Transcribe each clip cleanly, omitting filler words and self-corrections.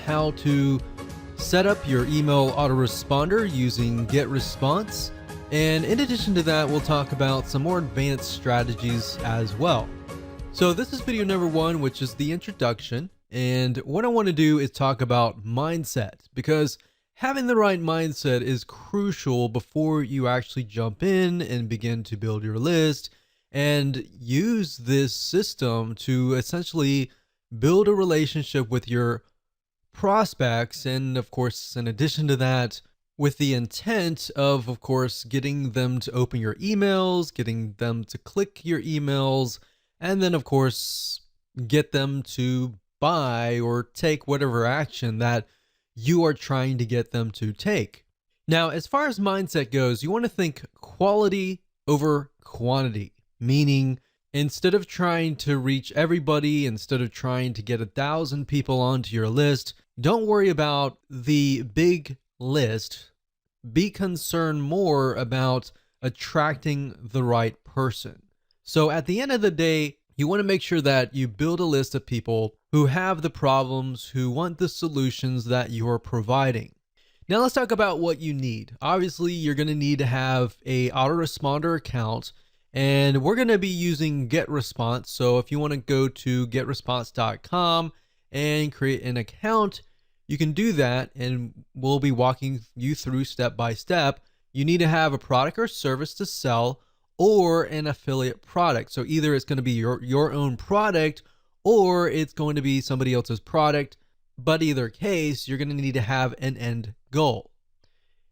how to set up your email autoresponder using GetResponse. And in addition to that, we'll talk about some more advanced strategies as well. So this is video number 1, which is the introduction. And what I want to do is talk about mindset, because having the right mindset is crucial before you actually jump in and begin to build your list and use this system to essentially build a relationship with your prospects. And of course, in addition to that, with the intent of course, getting them to open your emails, getting them to click your emails, and then of course, get them to buy or take whatever action that you are trying to get them to take. Now, as far as mindset goes, you want to think quality over quantity, meaning instead of trying to reach everybody, instead of trying to get 1,000 people onto your list, don't worry about the big list. Be concerned more about attracting the right person. So at the end of the day, you want to make sure that you build a list of people who have the problems, who want the solutions that you're providing. Now let's talk about what you need. Obviously, you're going to need to have a autoresponder account, and we're going to be using GetResponse. So if you want to go to getresponse.com and create an account, you can do that, and we'll be walking you through step by step. You need to have a product or service to sell or an affiliate product. So either it's going to be your own product or it's going to be somebody else's product. But either case, you're going to need to have an end goal.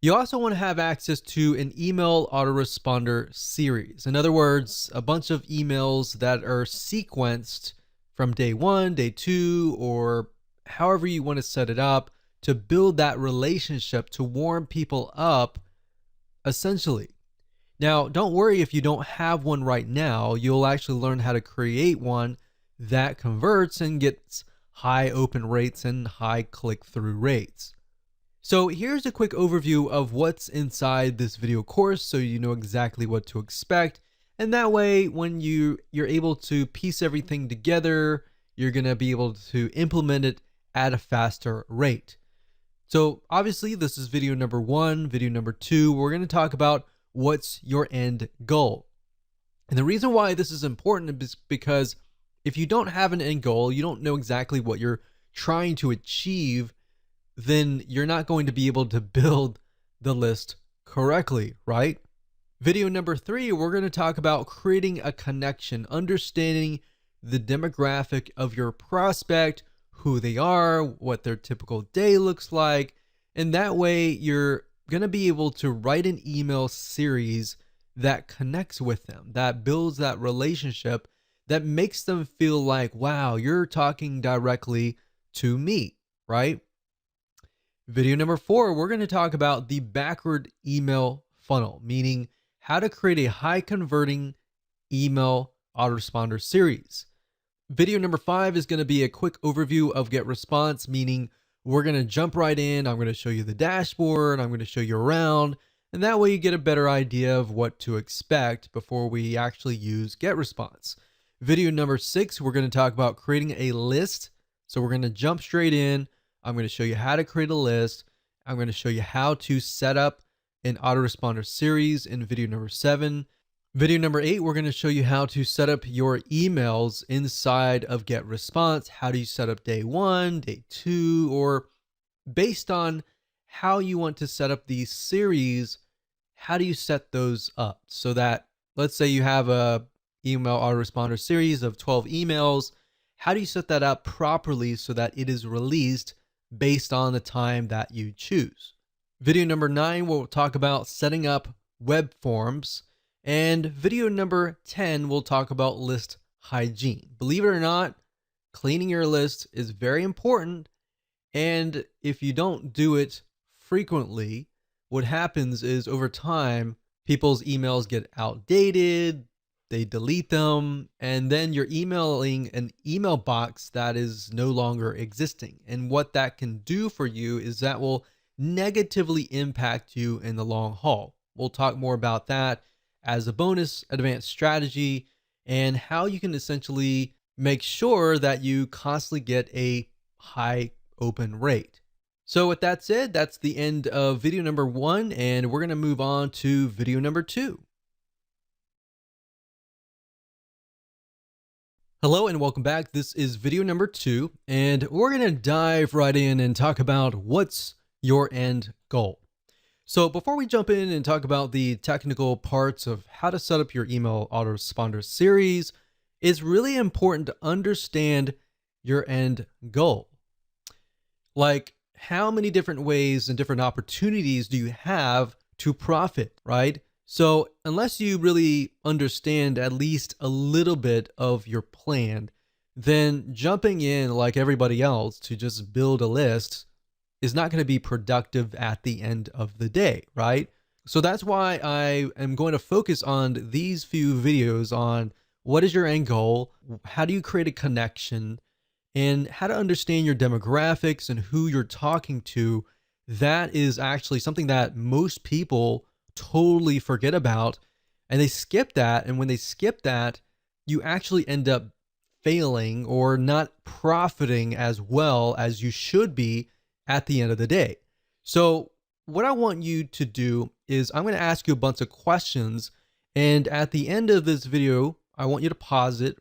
You also want to have access to an email autoresponder series. In other words, a bunch of emails that are sequenced from day 1, day 2, or however you want to set it up to build that relationship, to warm people up, essentially. Now, don't worry if you don't have one right now. You'll actually learn how to create one that converts and gets high open rates and high click-through rates. So here's a quick overview of what's inside this video course so you know exactly what to expect. And that way, when you're able to piece everything together, you're going to be able to implement it at a faster rate. So obviously, this is video number 1. Video number 2, we're going to talk about what's your end goal. And the reason why this is important is because if you don't have an end goal, you don't know exactly what you're trying to achieve, then you're not going to be able to build the list correctly, right? Video number 3, we're going to talk about creating a connection, understanding the demographic of your prospect, who they are, what their typical day looks like. And that way you're going to be able to write an email series that connects with them, that builds that relationship, that makes them feel like, wow, you're talking directly to me, right? Video number 4, we're going to talk about the backward email funnel, meaning how to create a high converting email autoresponder series. Video number 5 is going to be a quick overview of GetResponse, meaning we're going to jump right in. I'm going to show you the dashboard. I'm going to show you around, and that way you get a better idea of what to expect before we actually use GetResponse. Video number 6, we're going to talk about creating a list. So we're going to jump straight in. I'm going to show you how to create a list. I'm going to show you how to set up an autoresponder series in video number 7. Video number 8, we're going to show you how to set up your emails inside of GetResponse. How do you set up day 1, day 2, or based on how you want to set up these series, how do you set those up so that, let's say you have a email autoresponder series of 12 emails. How do you set that up properly so that it is released based on the time that you choose? Video number 9, we'll talk about setting up web forms. And video number 10, we'll talk about list hygiene. Believe it or not, cleaning your list is very important. And if you don't do it frequently, what happens is over time, people's emails get outdated, they delete them, and then you're emailing an email box that is no longer existing. And what that can do for you is that will negatively impact you in the long haul. We'll talk more about that as a bonus advanced strategy and how you can essentially make sure that you constantly get a high open rate. So with that said, that's the end of video number 1, and we're going to move on to video number 2. Hello and welcome back. This is video number 2, and we're going to dive right in and talk about what's your end goal. So before we jump in and talk about the technical parts of how to set up your email autoresponder series, it's really important to understand your end goal. Like, how many different ways and different opportunities do you have to profit, right? So unless you really understand at least a little bit of your plan, then jumping in like everybody else to just build a list is not going to be productive at the end of the day, right? So that's why I am going to focus on these few videos on what is your end goal, how do you create a connection, and how to understand your demographics and who you're talking to. That is actually something that most people totally forget about, and they skip that. And when they skip that, you actually end up failing or not profiting as well as you should be at the end of the day. So what I want you to do is I'm going to ask you a bunch of questions, and at the end of this video, I want you to pause it,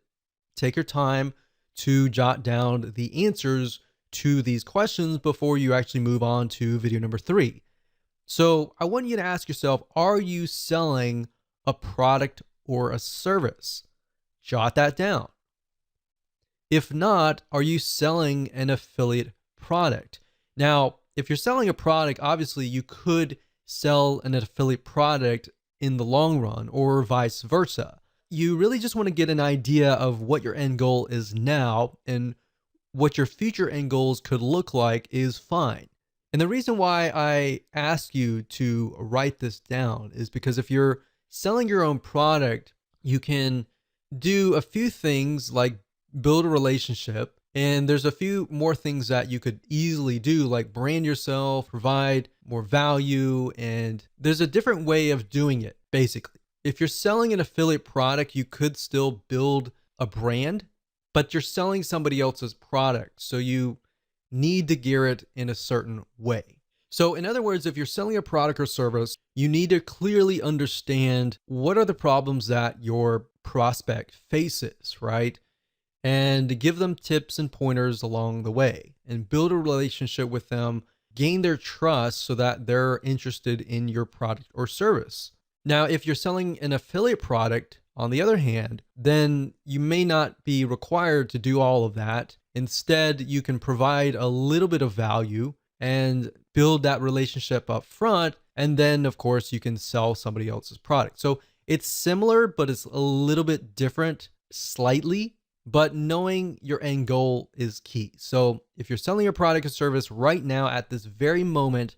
take your time to jot down the answers to these questions before you actually move on to video number 3. So I want you to ask yourself, are you selling a product or a service? Jot that down. If not, are you selling an affiliate product? Now, if you're selling a product, obviously you could sell an affiliate product in the long run or vice versa. You really just want to get an idea of what your end goal is now, and what your future end goals could look like is fine. And the reason why I ask you to write this down is because if you're selling your own product, you can do a few things like build a relationship. And there's a few more things that you could easily do, like brand yourself, provide more value. And there's a different way of doing it, basically. If you're selling an affiliate product, you could still build a brand, but you're selling somebody else's product. So you need to gear it in a certain way. So in other words, if you're selling a product or service, you need to clearly understand what are the problems that your prospect faces, right? And give them tips and pointers along the way, and build a relationship with them, gain their trust so that they're interested in your product or service. Now, if you're selling an affiliate product, on the other hand, then you may not be required to do all of that. Instead, you can provide a little bit of value and build that relationship up front. And then, of course, you can sell somebody else's product. So it's similar, but it's a little bit different slightly. But knowing your end goal is key. So if you're selling a product or service right now at this very moment,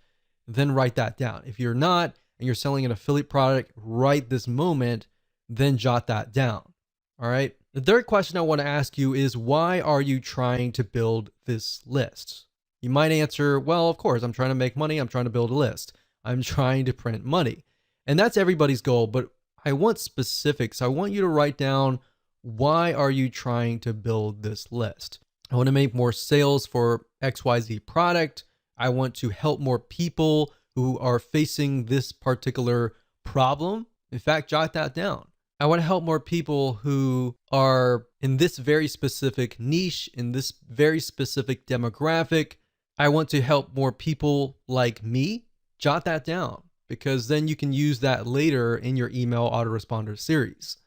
then write that down. If you're not, and you're selling an affiliate product right this moment, then jot that down. All right. The third question I want to ask you is, why are you trying to build this list? You might answer, well, of course, I'm trying to make money. I'm trying to build a list. I'm trying to print money. And that's everybody's goal. But I want specifics. I want you to write down, why are you trying to build this list? I want to make more sales for XYZ product. I want to help more people who are facing this particular problem. In fact, jot that down. I want to help more people who are in this very specific niche, in this very specific demographic. I want to help more people like me. Jot that down, because then you can use that later in your email autoresponder series.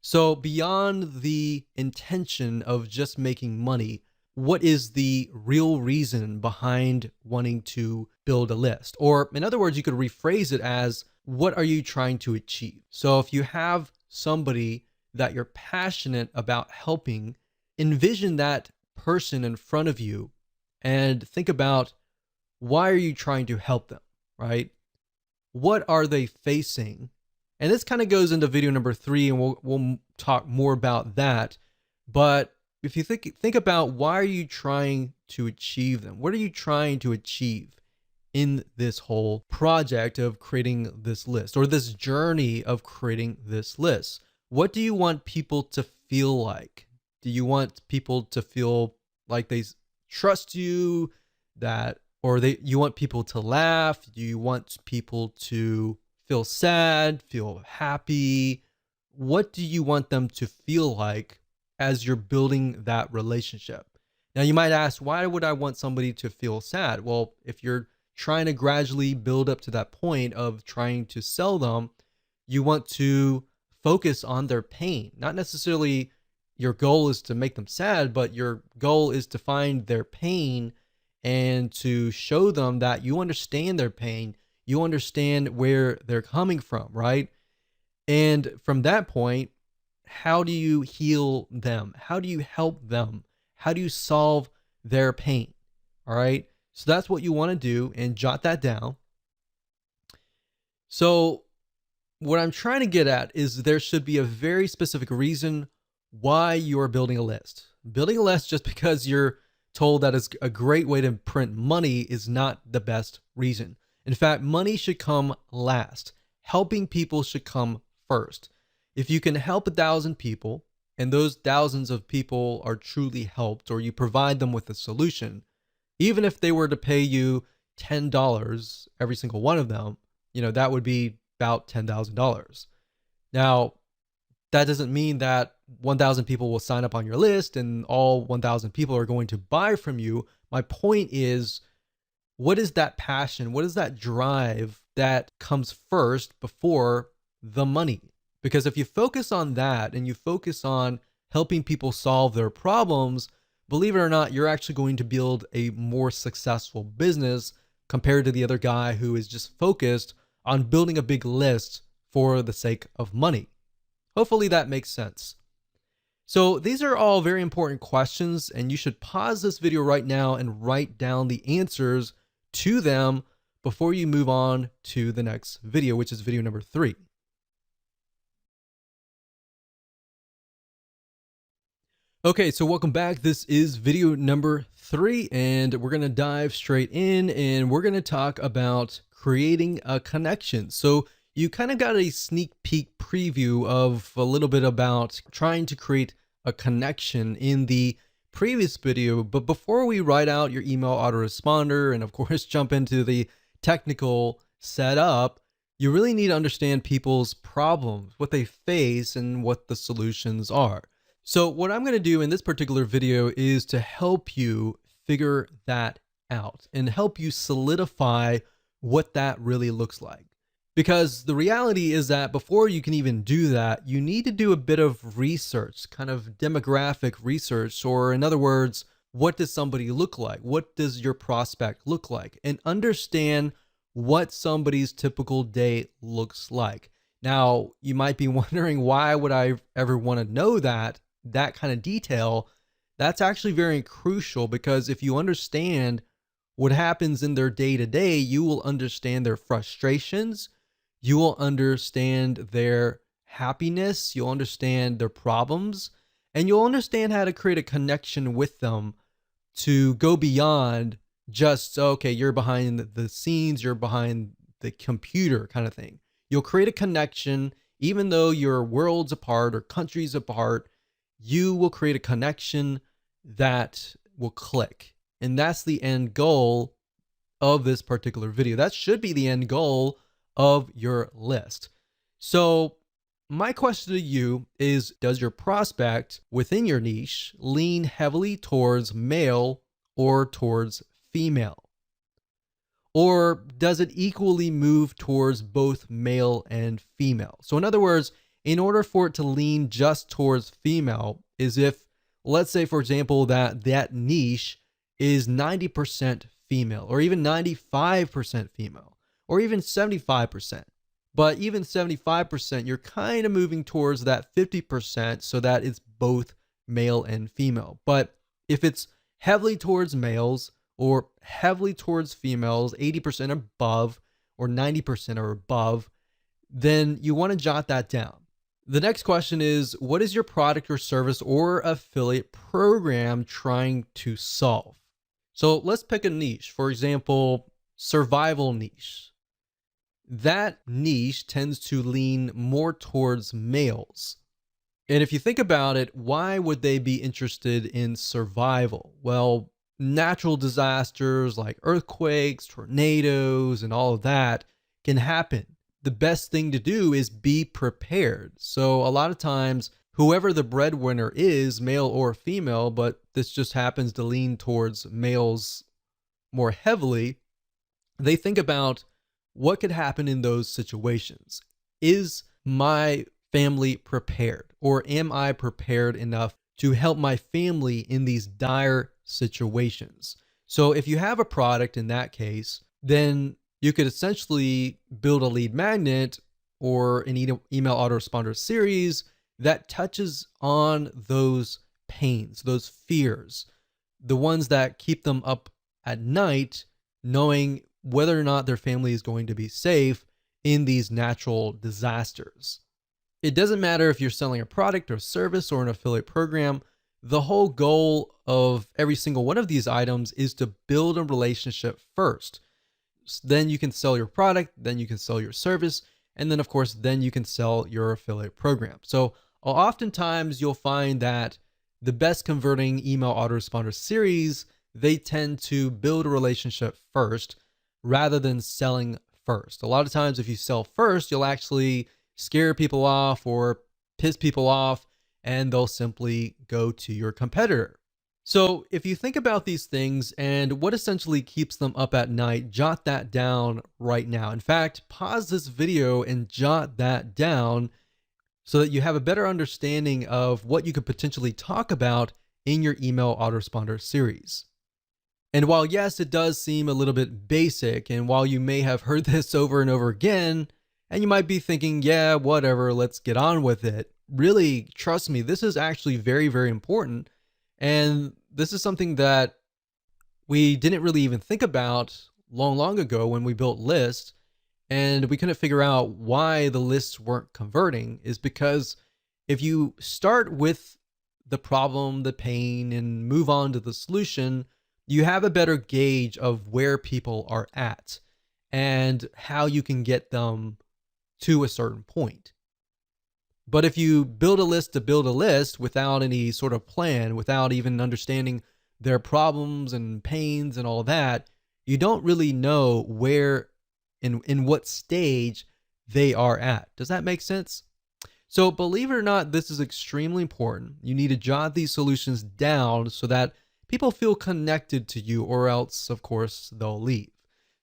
So beyond the intention of just making money, what is the real reason behind wanting to build a list? Or in other words, you could rephrase it as, what are you trying to achieve? So if you have somebody that you're passionate about helping, envision that person in front of you and think about, why are you trying to help them, right? What are they facing? And this kind of goes into video number 3, and we'll talk more about that. But if you think about, why are you trying to achieve them? What are you trying to achieve in this whole project of creating this list, or this journey of creating this list? What do you want people to feel like? Do you want people to feel like they trust you, that, or you want people to laugh, you want people to feel sad, feel happy? What do you want them to feel like as you're building that relationship? Now, you might ask, why would I want somebody to feel sad? Well, if you're trying to gradually build up to that point of trying to sell them, you want to focus on their pain. Not necessarily your goal is to make them sad, but your goal is to find their pain and to show them that you understand their pain. You understand where they're coming from, right? And from that point, how do you heal them? How do you help them? How do you solve their pain? All right. So that's what you want to do, and jot that down. So, what I'm trying to get at is there should be a very specific reason why you're building a list. Building a list just because you're told that it's a great way to print money is not the best reason. In fact, money should come last. Helping people should come first. If you can help 1,000 people, and those thousands of people are truly helped, or you provide them with a solution, even if they were to pay you $10, every single one of them, that would be about $10,000. Now, that doesn't mean that 1,000 people will sign up on your list and all 1,000 people are going to buy from you. My point is, what is that passion? What is that drive that comes first before the money? Because if you focus on that and you focus on helping people solve their problems, believe it or not, you're actually going to build a more successful business compared to the other guy who is just focused on building a big list for the sake of money. Hopefully that makes sense. So these are all very important questions, and you should pause this video right now and write down the answers to them before you move on to the next video, which is video number 3. Okay, so welcome back. This is video number 3, and we're going to dive straight in, and we're going to talk about creating a connection. So you kind of got a sneak peek preview of a little bit about trying to create a connection in the previous video. But before we write out your email autoresponder and of course jump into the technical setup, you really need to understand people's problems, what they face, and what the solutions are. So what I'm going to do in this particular video is to help you figure that out and help you solidify what that really looks like. Because the reality is that before you can even do that, you need to do a bit of research, kind of demographic research, or in other words, what does somebody look like? What does your prospect look like? And understand what somebody's typical day looks like. Now, you might be wondering, why would I ever want to know that kind of detail? That's actually very crucial, because if you understand what happens in their day to day, you will understand their frustrations, you will understand their happiness, you'll understand their problems, and you'll understand how to create a connection with them to go beyond just, okay, you're behind the scenes, you're behind the computer kind of thing. You'll create a connection, even though you're worlds apart or countries apart. You will create a connection that will click. And that's the end goal of this particular video. That should be the end goal of your list. So my question to you is, does your prospect within your niche lean heavily towards male or towards female? Or does it equally move towards both male and female? So in other words, in order for it to lean just towards female, is if, let's say, for example, that niche is 90% female, or even 95% female, or even 75%. But even 75%, you're kind of moving towards that 50% so that it's both male and female. But if it's heavily towards males or heavily towards females, 80% above or 90% or above, then you want to jot that down. The next question is, what is your product or service or affiliate program trying to solve? So let's pick a niche. For example, survival niche. That niche tends to lean more towards males. And if you think about it, why would they be interested in survival? Well, natural disasters like earthquakes, tornadoes, and all of that can happen. The best thing to do is be prepared. So, a lot of times, whoever the breadwinner is, male or female, but this just happens to lean towards males more heavily, they think about what could happen in those situations. Is my family prepared? Or am I prepared enough to help my family in these dire situations? So if you have a product in that case, then you could essentially build a lead magnet or an email autoresponder series that touches on those pains, those fears, the ones that keep them up at night, knowing whether or not their family is going to be safe in these natural disasters. It doesn't matter if you're selling a product or service or an affiliate program. The whole goal of every single one of these items is to build a relationship first. Then you can sell your product, then you can sell your service, and then of course, then you can sell your affiliate program. So oftentimes you'll find that the best converting email autoresponder series, they tend to build a relationship first rather than selling first. A lot of times if you sell first, you'll actually scare people off or piss people off, and they'll simply go to your competitor. So if you think about these things and what essentially keeps them up at night, jot that down right now. In fact, pause this video and jot that down so that you have a better understanding of what you could potentially talk about in your email autoresponder series. And while yes, it does seem a little bit basic, and while you may have heard this over and over again, and you might be thinking, yeah, whatever, let's get on with it. Really, trust me, this is actually very, very important. And this is something that we didn't really even think about long ago when we built lists, and we couldn't figure out why the lists weren't converting. Is because if you start with the problem, the pain, and move on to the solution, you have a better gauge of where people are at and how you can get them to a certain point. But if you build a list to build a list without any sort of plan, without even understanding their problems and pains and all that, you don't really know where, in what stage they are at. Does that make sense? So believe it or not, this is extremely important. You need to jot these solutions down so that people feel connected to you, or else, of course, they'll leave.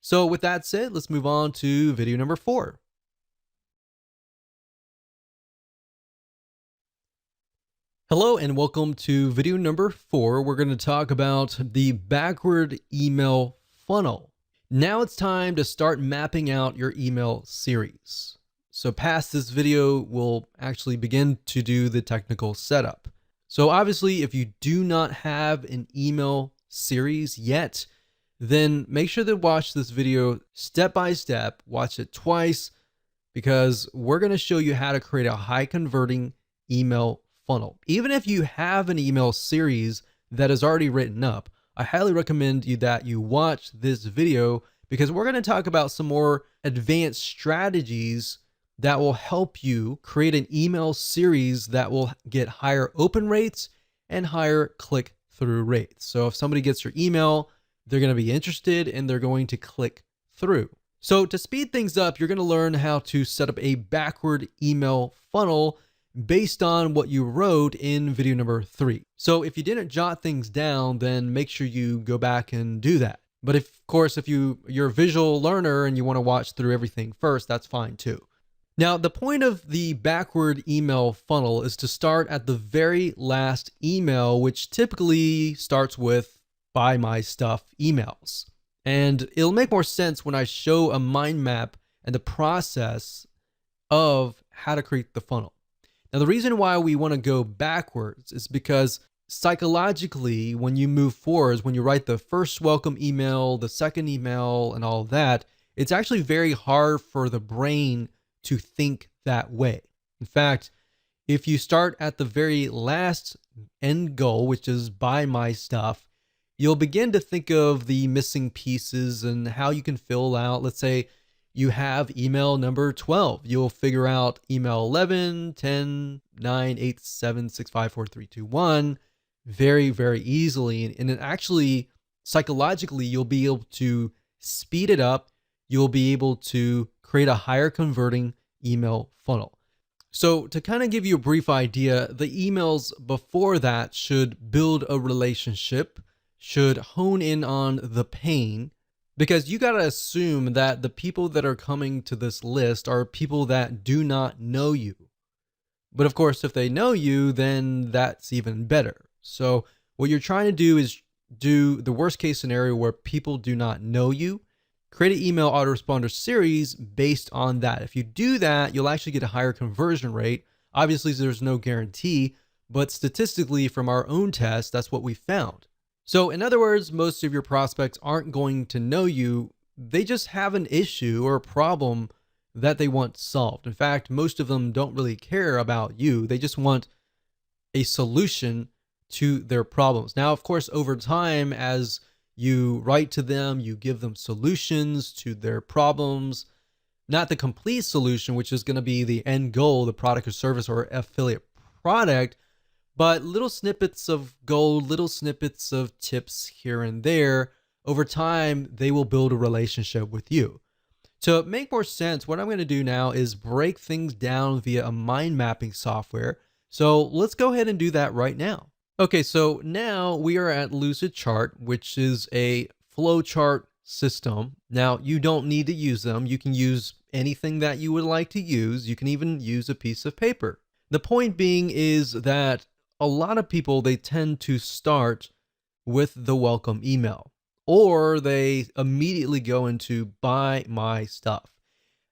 So with that said, let's move on to video number 4. Hello and welcome to video number 4. We're going to talk about the backward email funnel. Now it's time to start mapping out your email series. So past this video, we'll actually begin to do the technical setup. So obviously, if you do not have an email series yet, then make sure to watch this video step by step, watch it twice, because we're going to show you how to create a high converting email funnel. Even if you have an email series that is already written up, I highly recommend that you watch this video, because we're going to talk about some more advanced strategies that will help you create an email series that will get higher open rates and higher click-through rates. So if somebody gets your email, they're going to be interested and they're going to click through. So to speed things up, you're going to learn how to set up a backward email funnel based on what you wrote in video number 3. So if you didn't jot things down, then make sure you go back and do that. But of course, if you're a visual learner and you want to watch through everything first, that's fine too. Now, the point of the backward email funnel is to start at the very last email, which typically starts with "buy my stuff" emails. And it'll make more sense when I show a mind map and the process of how to create the funnel. Now, the reason why we want to go backwards is because psychologically, when you move forwards, when you write the first welcome email, the second email, and all that, it's actually very hard for the brain to think that way. In fact, if you start at the very last end goal, which is "buy my stuff," you'll begin to think of the missing pieces and how you can fill out. Let's say you have email number 12. You'll figure out email 11, 10, 9, 8, 7, 6, 5, 4, 3, 2, 1 very, very easily. And it actually psychologically, you'll be able to speed it up. You'll be able to create a higher converting email funnel. So, to kind of give you a brief idea, the emails before that should build a relationship, should hone in on the pain, because you got to assume that the people that are coming to this list are people that do not know you. But of course, if they know you, then that's even better. So, what you're trying to do is do the worst case scenario where people do not know you. Create an email autoresponder series based on that. If you do that, you'll actually get a higher conversion rate. Obviously, there's no guarantee, but statistically, from our own test, that's what we found. So, in other words, most of your prospects aren't going to know you. They just have an issue or a problem that they want solved. In fact, most of them don't really care about you. They just want a solution to their problems. Now, of course, over time, as you write to them, you give them solutions to their problems, not the complete solution, which is going to be the end goal, the product or service or affiliate product, but little snippets of gold, little snippets of tips here and there. Over time, they will build a relationship with you. To make more sense, what I'm going to do now is break things down via a mind mapping software. So let's go ahead and do that right now. Okay, so now we are at Lucidchart, which is a flowchart system. Now, you don't need to use them. You can use anything that you would like to use. You can even use a piece of paper. The point being is that a lot of people, they tend to start with the welcome email, or they immediately go into buy my stuff.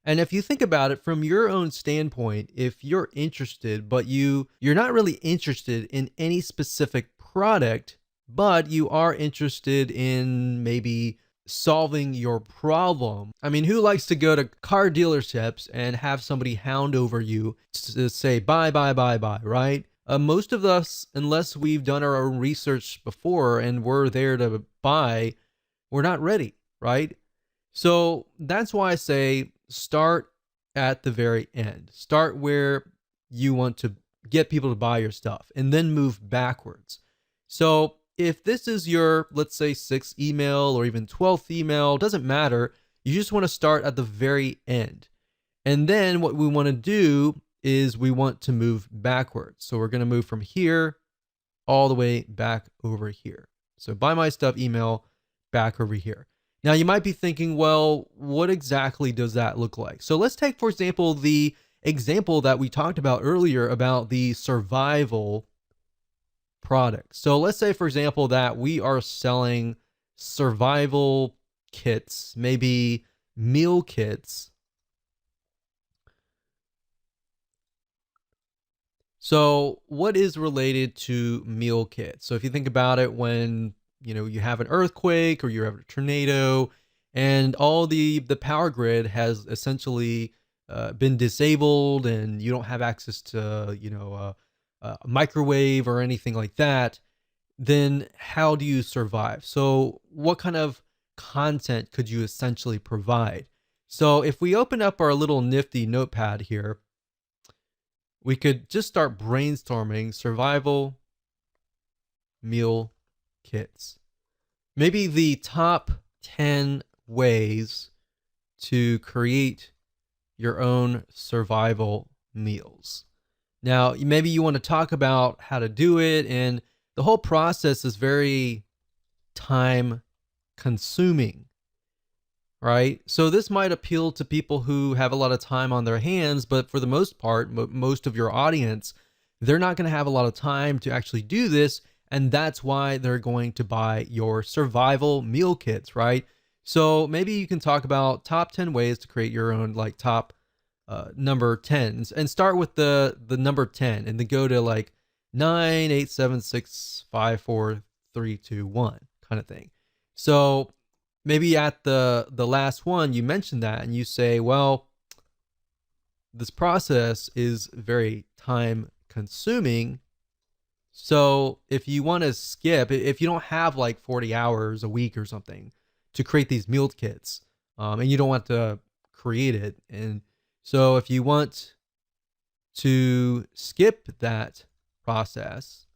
And if you think about it from your own standpoint, if you're interested, but you're not really interested in any specific product, but you are interested in maybe solving your problem. I mean, who likes to go to car dealerships and have somebody hound over you to say buy, buy, buy, buy, right? Most of us, unless we've done our own research before and we're there to buy, we're not ready, right? So that's why I say start at the very end. Start where you want to get people to buy your stuff and then move backwards. So if this is your, let's say, 6th email or even 12th email, doesn't matter. You just want to start at the very end. And then what we want to do is we want to move backwards. So we're going to move from here all the way back over here. So buy my stuff email back over here. Now you might be thinking, well, what exactly does that look like? So let's take, for example, the example that we talked about earlier about the survival product. So let's say, for example, that we are selling survival kits, maybe meal kits. So what is related to meal kits? So if you think about it, when you have an earthquake or you have a tornado and all the power grid has essentially been disabled and you don't have access to a microwave or anything like that, then how do you survive? So what kind of content could you essentially provide? So if we open up our little nifty notepad here, we could just start brainstorming survival meal kits. Maybe the top 10 ways to create your own survival meals. Now, maybe you want to talk about how to do it, and the whole process is very time consuming, right? So this might appeal to people who have a lot of time on their hands, but for the most part, most of your audience, they're not going to have a lot of time to actually do this. And that's why they're going to buy your survival meal kits, right? So maybe you can talk about top 10 ways to create your own top number 10s, and start with the number 10 and then go to 9, 8, 7, 6, 5, 4, 3, 2, 1 kind of thing. So maybe at the last one, you mention that and you say, well, this process is very time consuming. So if you want to skip, if you don't have 40 hours a week or something to create these meal kits, and you don't want to create it, and so if you want to skip that process,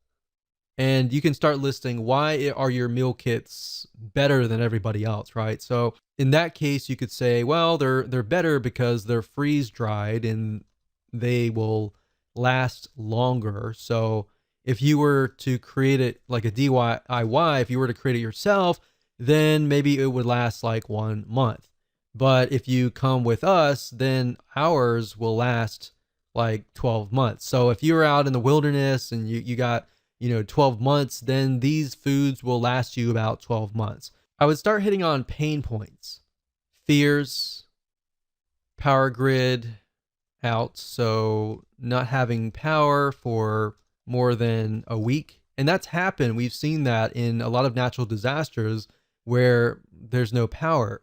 And you can start listing why are your meal kits better than everybody else, right? So in that case, you could say, well, they're better because they're freeze dried and they will last longer. So if you were to create it like a DIY, if you were to create it yourself, then maybe it would last like 1 month. But if you come with us, then ours will last like 12 months. So if you're out in the wilderness and you got 12 months, then these foods will last you about 12 months. I would start hitting on pain points, fears, power grid out. So not having power for more than a week. And that's happened. We've seen that in a lot of natural disasters where there's no power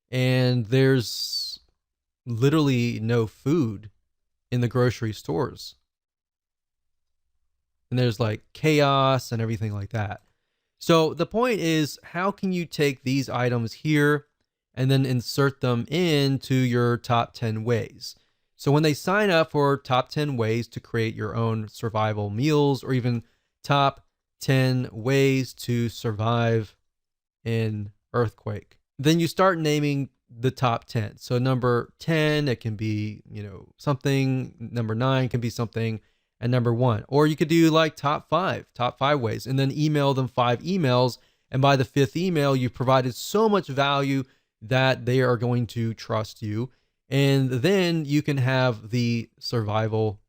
and there's literally no food in the grocery stores. And there's like chaos and everything like that. So the point is, how can you take these items here and then insert them into your top 10 ways? So when they sign up for top 10 ways to create your own survival meals, or even top 10 ways to survive in earthquake, then you start naming the top 10. So number 10, it can be, something. Number 9 can be something. And number 1, or you could do like top five ways, and then email them 5 emails. And by the 5th email, you've provided so much value that they are going to trust you. And then you can have the survival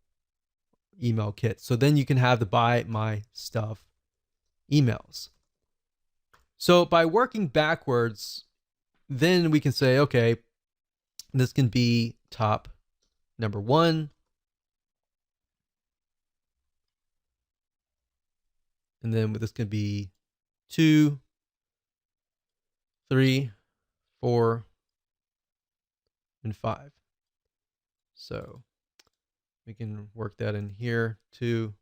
email kit. So then you can have the buy my stuff emails. So by working backwards, then we can say, okay, this can be top number 1. And then this can be 2, 3, 4, and 5. So we can work that in here. 2,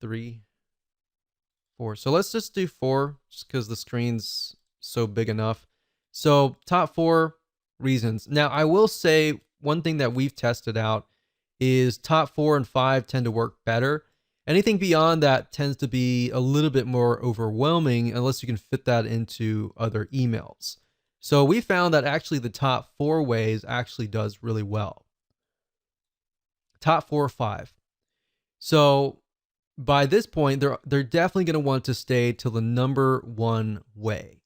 3, 4. So let's just do 4 just because the screen's so big enough. So top 4 reasons. Now I will say one thing that we've tested out is top 4 and 5 tend to work better. Anything beyond that tends to be a little bit more overwhelming unless you can fit that into other emails. So we found that actually the top 4 ways actually does really well. Top 4 or 5. So by this point, they're definitely going to want to stay to the number 1 way,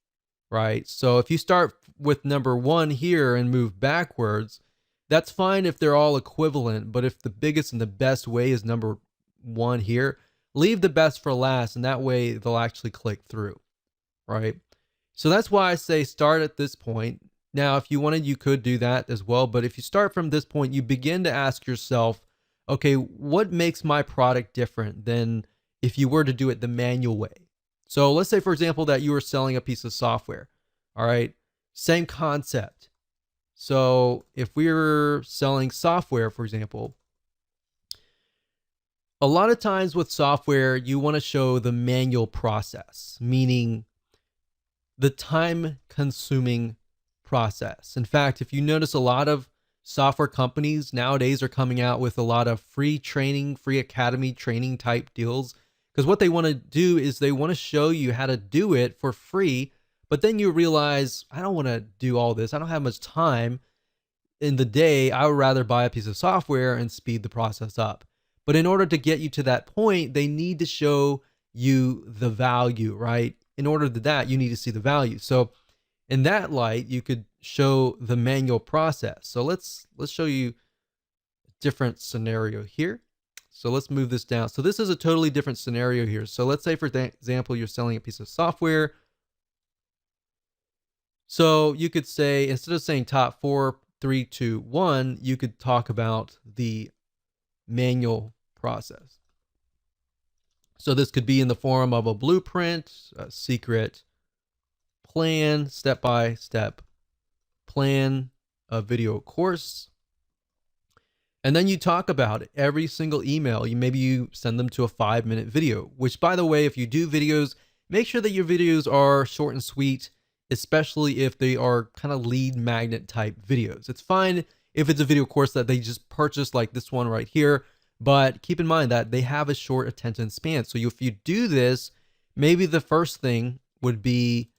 right? So if you start with number 1 here and move backwards, that's fine if they're all equivalent, but if the biggest and the best way is number 1 here, leave the best for last, and that way they'll actually click through, right? So that's why I say start at this point. Now, if you wanted, you could do that as well, but if you start from this point, you begin to ask yourself, okay, what makes my product different than if you were to do it the manual way? So let's say, for example, that you were selling a piece of software, all right? Same concept. So if we were selling software, for example, a lot of times with software, you want to show the manual process, meaning the time consuming process. In fact, if you notice, a lot of software companies nowadays are coming out with a lot of free training, free academy training type deals, because what they want to do is they want to show you how to do it for free. But then you realize, I don't want to do all this. I don't have much time in the day. I would rather buy a piece of software and speed the process up. But in order to get you to that point, they need to show you the value, right? In order to that, you need to see the value. So in that light, you could show the manual process. So let's show you a different scenario here. So let's move this down. So this is a totally different scenario here. So let's say, for example, you're selling a piece of software. So you could say, instead of saying top 4, 3, 2, 1, you could talk about the manual process. So this could be in the form of a blueprint, a secret plan, step-by-step plan, a video course. And then you talk about it every single email. Maybe you send them to a 5-minute video, which, by the way, if you do videos, make sure that your videos are short and sweet, especially if they are kind of lead magnet type videos. It's fine if it's a video course that they just purchased, like this one right here, But keep in mind that they have a short attention span. So if you do this, maybe the first thing would be,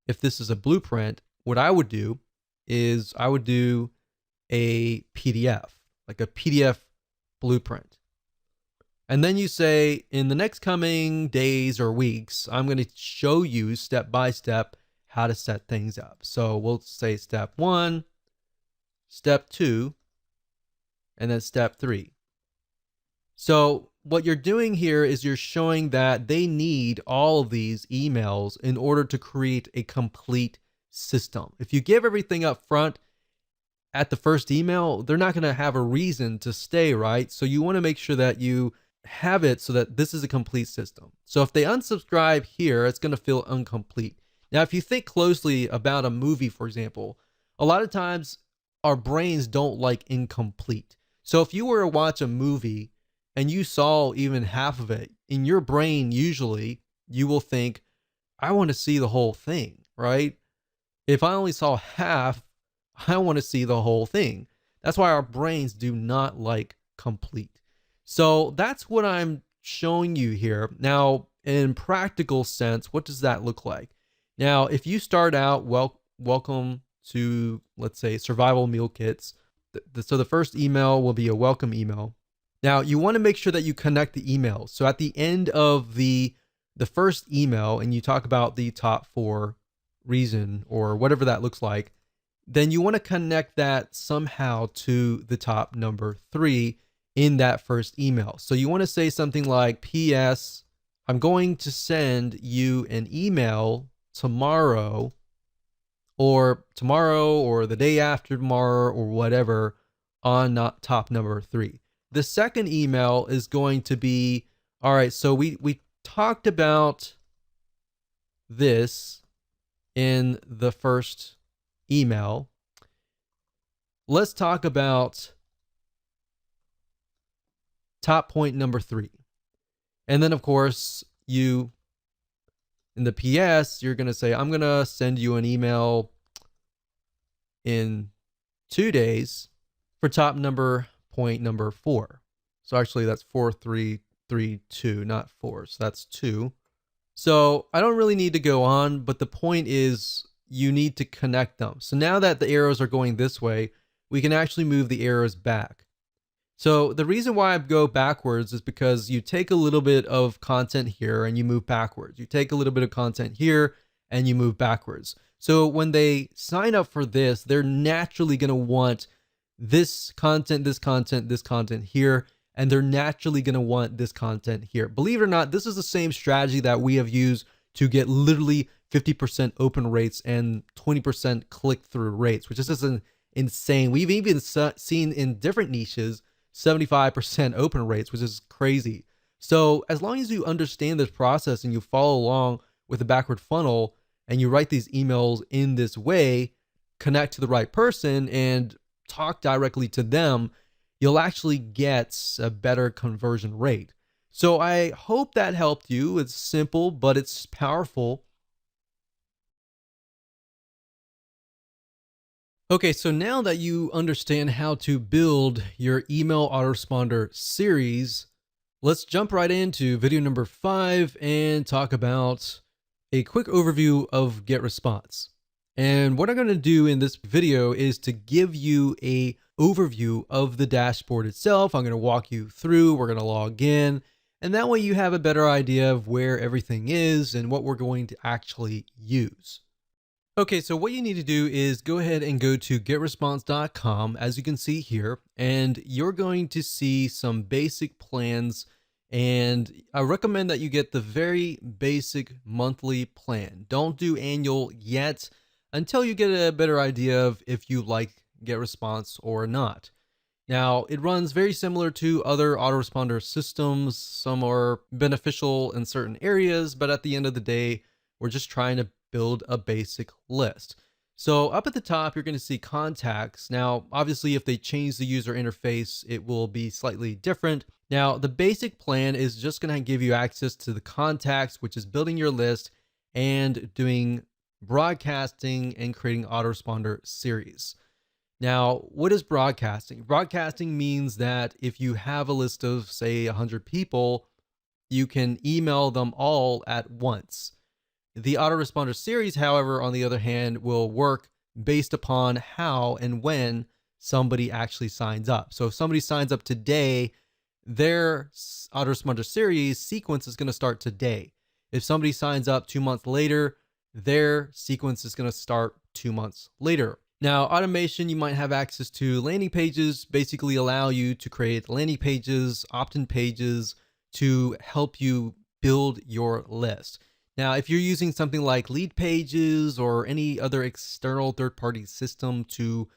if this is a blueprint, what I would do is I would do a PDF, like a PDF blueprint. And then you say, in the next coming days or weeks, I'm going to show you step by step how to set things up. So we'll say step 1, step 2, and then step 3. So what you're doing here is you're showing that they need all of these emails in order to create a complete system. If you give everything up front at the first email, they're not going to have a reason to stay, right? So you want to make sure that you have it so that this is a complete system. So if they unsubscribe here, it's going to feel incomplete. Now, if you think closely about a movie, for example, a lot of times our brains don't like incomplete. So if you were to watch a movie and you saw even half of it, in your brain, usually you will think, I want to see the whole thing, right? If I only saw half, I want to see the whole thing. That's why our brains do not like complete. So that's what I'm showing you here. Now, in practical sense, what does that look like? Now, if you start out, welcome to, let's say, survival meal kits. So the first email will be a welcome email. Now, you want to make sure that you connect the emails. So at the end of the first email, and you talk about the top 4 reason or whatever that looks like, then you want to connect that somehow to the top number 3 in that first email. So you want to say something like, P.S. I'm going to send you an email tomorrow or the day after tomorrow or whatever on top number 3. The second email is going to be, all right, so we talked about this in the first email. Let's talk about top point number 3. And then, of course, in the PS, you're going to say, I'm going to send you an email in 2 days for top point number 4. So actually that's 4332, not 4. So that's 2. So I don't really need to go on, but the point is you need to connect them. So now that the arrows are going this way, we can actually move the arrows back. So the reason why I go backwards is because you take a little bit of content here and you move backwards. You take a little bit of content here and you move backwards. So when they sign up for this, they're naturally going to want this content, this content, this content here, and they're naturally going to want this content here. Believe it or not, this is the same strategy that we have used to get literally 50% open rates and 20% click-through rates, which is just insane. We've even seen in different niches 75% open rates, which is crazy. So as long as you understand this process and you follow along with the backward funnel and you write these emails in this way, connect to the right person and talk directly to them, you'll actually get a better conversion rate. So I hope that helped you. It's simple, but it's powerful. Okay, so now that you understand how to build your email autoresponder series, let's jump right into video number 5 and talk about a quick overview of GetResponse. And what I'm going to do in this video is to give you a overview of the dashboard itself. I'm going to walk you through, we're going to log in, and that way you have a better idea of where everything is and what we're going to actually use. Okay, so what you need to do is go ahead and go to GetResponse.com, as you can see here, and you're going to see some basic plans. And I recommend that you get the very basic monthly plan. Don't do annual yet until you get a better idea of if you like GetResponse or not. Now, it runs very similar to other autoresponder systems. Some are beneficial in certain areas, but at the end of the day, we're just trying to build a basic list. So up at the top, you're going to see contacts. Now, obviously, if they change the user interface, it will be slightly different. Now, the basic plan is just going to give you access to the contacts, which is building your list and doing broadcasting and creating autoresponder series. Now, what is broadcasting? Broadcasting means that if you have a list of, say, 100 people, you can email them all at once. The autoresponder series, however, on the other hand, will work based upon how and when somebody actually signs up. So if somebody signs up today, their autoresponder series sequence is going to start today. If somebody signs up 2 months later, their sequence is going to start 2 months later. Now, automation, you might have access to landing pages, basically allow you to create landing pages, opt-in pages to help you build your list. Now, if you're using something like lead pages or any other external third-party system to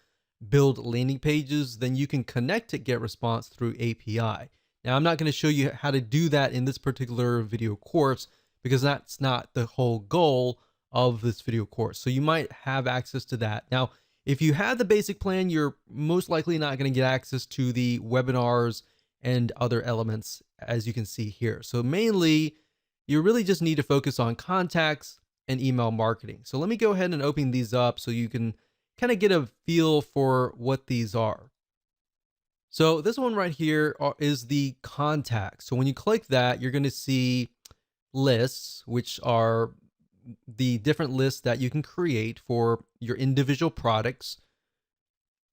build landing pages, then you can connect to GetResponse through API. Now, I'm not going to show you how to do that in this particular video course because that's not the whole goal of this video course. So you might have access to that. Now, if you have the basic plan, you're most likely not going to get access to the webinars and other elements, as you can see here. So mainly, you really just need to focus on contacts and email marketing. So let me go ahead and open these up so you can kind of get a feel for what these are. So this one right here is the contacts. So when you click that, you're going to see lists, which are the different lists that you can create for your individual products.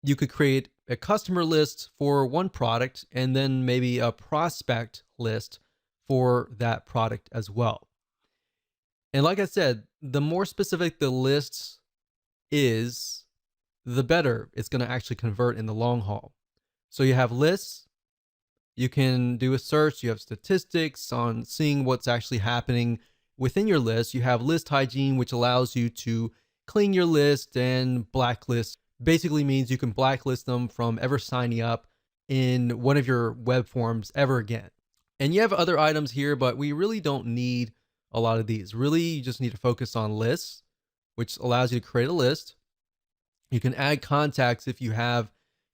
You could create a customer list for one product and then maybe a prospect list for that product as well. And like I said, the more specific the list is, the better it's going to actually convert in the long haul. So you have lists, you can do a search, you have statistics on seeing what's actually happening within your list. You have list hygiene, which allows you to clean your list, and blacklist basically means you can blacklist them from ever signing up in one of your web forms ever again. And you have other items here, but we really don't need a lot of these. Really, you just need to focus on lists, which allows you to create a list. You can add contacts if you have,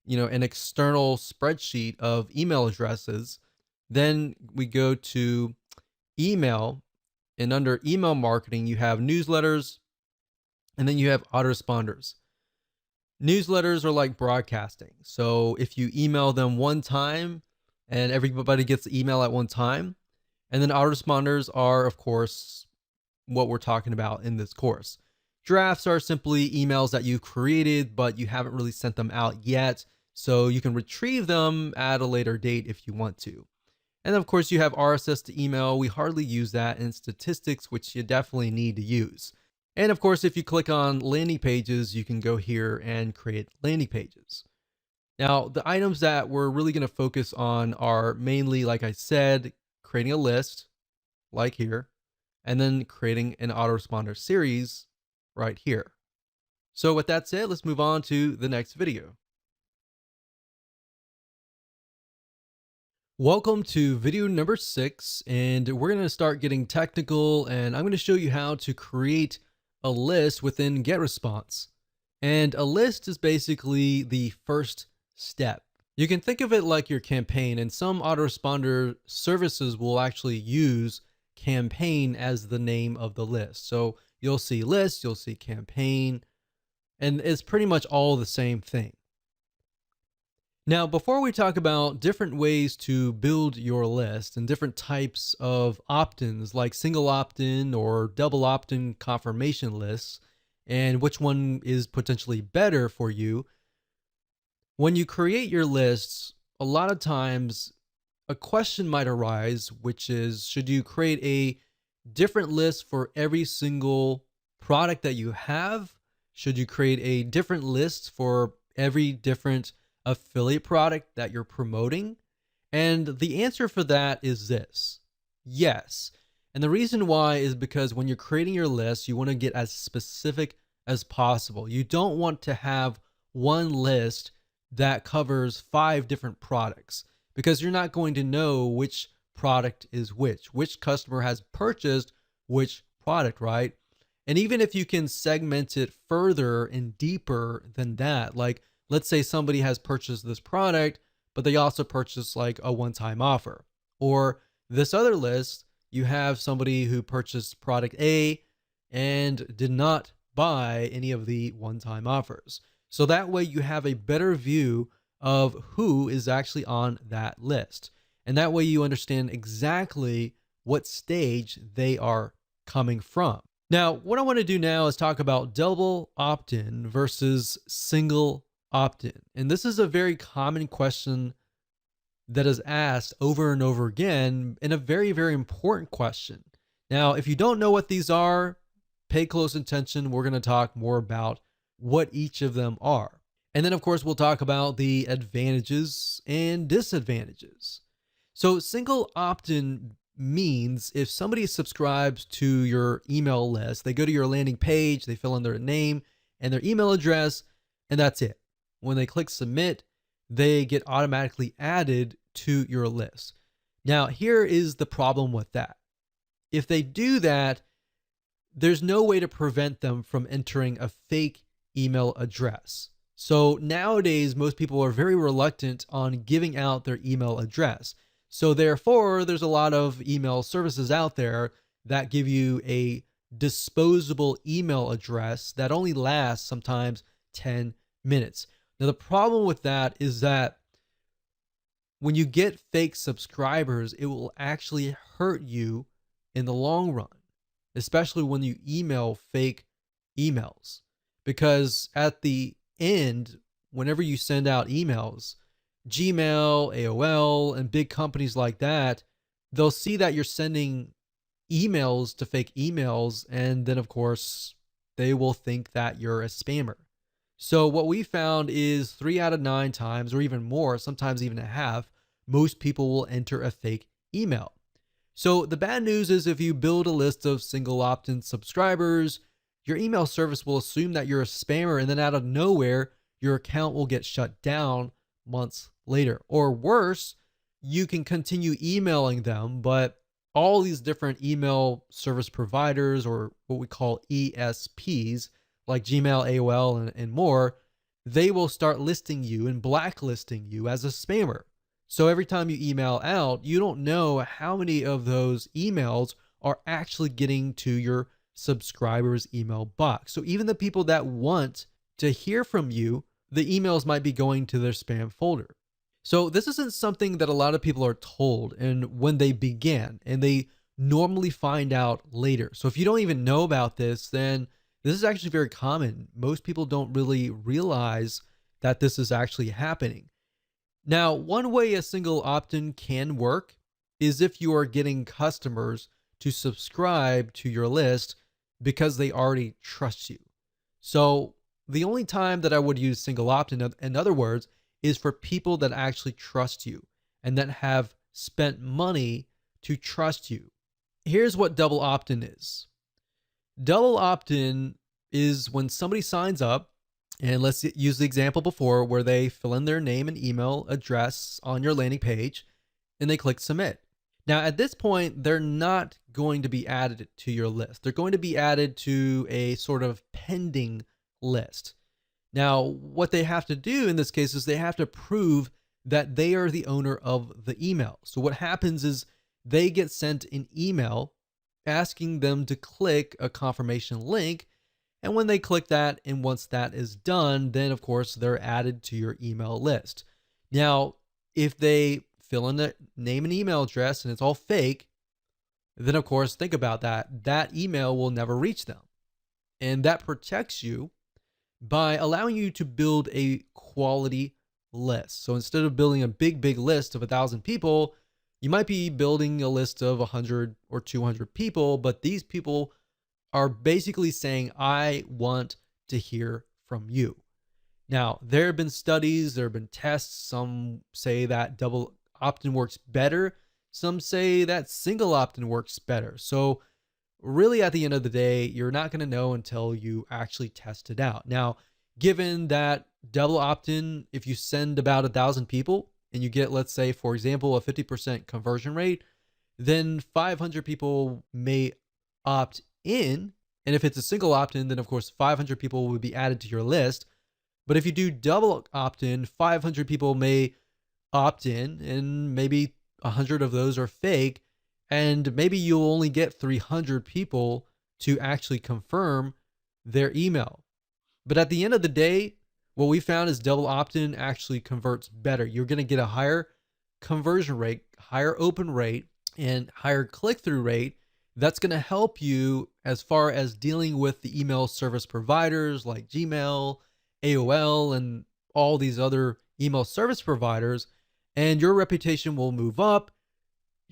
an external spreadsheet of email addresses. Then we go to email, and under email marketing, you have newsletters, and then you have autoresponders. Newsletters are like broadcasting. So if you email them one time and everybody gets the email at one time, and then autoresponders are, of course, what we're talking about in this course. Drafts are simply emails that you've created, but you haven't really sent them out yet. So you can retrieve them at a later date if you want to. And of course, you have RSS to email. We hardly use that, in statistics, which you definitely need to use. And of course, if you click on landing pages, you can go here and create landing pages. Now, the items that we're really going to focus on are mainly, like I said, creating a list, like here, and then creating an autoresponder series right here. So with that said, let's move on to the next video. Welcome to video number 6, and we're going to start getting technical, and I'm going to show you how to create a list within GetResponse. And a list is basically the first step. You can think of it like your campaign, and some autoresponder services will actually use campaign as the name of the list. So you'll see list, you'll see campaign, and it's pretty much all the same thing. Now, before we talk about different ways to build your list and different types of opt-ins like single opt-in or double opt-in confirmation lists, and which one is potentially better for you, when you create your lists, a lot of times a question might arise, which is, should you create a different list for every single product that you have? Should you create a different list for every different affiliate product that you're promoting? And the answer for that is this: yes. And the reason why is because when you're creating your list, you want to get as specific as possible. You don't want to have one list that covers 5 different products, because you're not going to know which product is which customer has purchased which product, right? And even if you can segment it further and deeper than that, like let's say somebody has purchased this product, but they also purchased like a one-time offer. Or this other list, you have somebody who purchased product A and did not buy any of the one-time offers. So that way you have a better view of who is actually on that list. And that way you understand exactly what stage they are coming from. Now, what I want to do now is talk about double opt in versus single opt in. And this is a very common question that is asked over and over again, and a very, very important question. Now, if you don't know what these are, pay close attention. We're going to talk more about what each of them are. And then, of course, we'll talk about the advantages and disadvantages. So, single opt in means if somebody subscribes to your email list, they go to your landing page, they fill in their name and their email address, and that's it. When they click submit, they get automatically added to your list. Now, here is the problem with that. If they do that, there's no way to prevent them from entering a fake email address. So nowadays, most people are very reluctant on giving out their email address. So therefore, there's a lot of email services out there that give you a disposable email address that only lasts sometimes 10 minutes. Now, the problem with that is that when you get fake subscribers, it will actually hurt you in the long run, especially when you email fake emails. Because at the end, whenever you send out emails, Gmail, AOL, and big companies like that, they'll see that you're sending emails to fake emails. And then, of course, they will think that you're a spammer. So what we found is 3 out of 9 times, or even more, sometimes even a half, most people will enter a fake email. So the bad news is if you build a list of single opt-in subscribers, your email service will assume that you're a spammer, and then out of nowhere, your account will get shut down months later. Or worse, you can continue emailing them, but all these different email service providers, or what we call ESPs, like Gmail, AOL, and more, they will start listing you and blacklisting you as a spammer. So every time you email out, you don't know how many of those emails are actually getting to your subscribers' email box. So even the people that want to hear from you, the emails might be going to their spam folder. So this isn't something that a lot of people are told and when they begin, and they normally find out later. So if you don't even know about this, then this is actually very common. Most people don't really realize that this is actually happening. Now, one way a single opt-in can work is if you are getting customers to subscribe to your list because they already trust you. So the only time that I would use single opt-in, in other words, is for people that actually trust you and that have spent money to trust you. Here's what double opt-in is. Double opt-in is when somebody signs up, and let's use the example before where they fill in their name and email address on your landing page and they click submit. Now, at this point, they're not going to be added to your list. They're going to be added to a sort of pending list. Now, what they have to do in this case is they have to prove that they are the owner of the email. So what happens is they get sent an email asking them to click a confirmation link. And when they click that, and once that is done, then of course they're added to your email list. Now, if they fill in the name and email address and it's all fake, then of course think about that. That email will never reach them. And that protects you by allowing you to build a quality list. So instead of building a big list of 1,000 people, you might be building a list of 100 or 200 people, but these people are basically saying, I want to hear from you. Now, there have been studies, there have been tests. Some say that double opt-in works better. Some say that single opt-in works better. So really at the end of the day, you're not going to know until you actually test it out. Now, given that double opt-in, if you send about 1,000 people and you get, let's say, for example, a 50% conversion rate, then 500 people may opt in. And if it's a single opt-in, then of course 500 people would be added to your list. But if you do double opt-in, 500 people may opt in and maybe 100 of those are fake. And maybe you'll only get 300 people to actually confirm their email. But at the end of the day, what we found is double opt-in actually converts better. You're going to get a higher conversion rate, higher open rate, and higher click-through rate. That's going to help you as far as dealing with the email service providers like Gmail, AOL, and all these other email service providers. And your reputation will move up.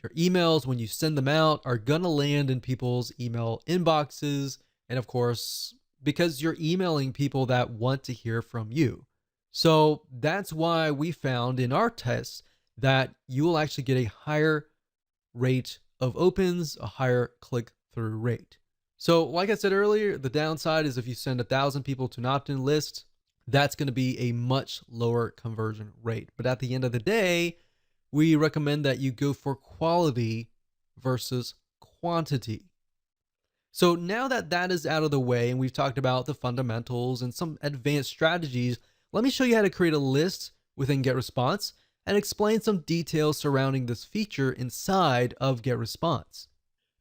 Your emails, when you send them out, are going to land in people's email inboxes. And of course, because you're emailing people that want to hear from you. So that's why we found in our tests that you will actually get a higher rate of opens, a higher click-through rate. So like I said earlier, the downside is if you send 1,000 people to an opt-in list, that's going to be a much lower conversion rate. But at the end of the day, we recommend that you go for quality versus quantity. So now that that is out of the way and we've talked about the fundamentals and some advanced strategies, let me show you how to create a list within GetResponse and explain some details surrounding this feature inside of GetResponse.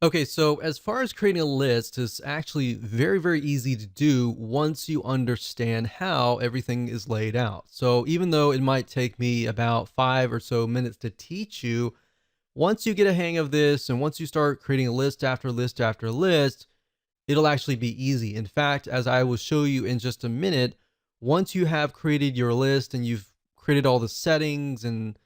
Okay, so as far as creating a list is actually very, very easy to do once you understand how everything is laid out. So even though it might take me about 5 or so minutes to teach you, once you get a hang of this and once you start creating a list after list after list, it'll actually be easy. In fact, as I will show you in just a minute, once you have created your list and you've created all the settings and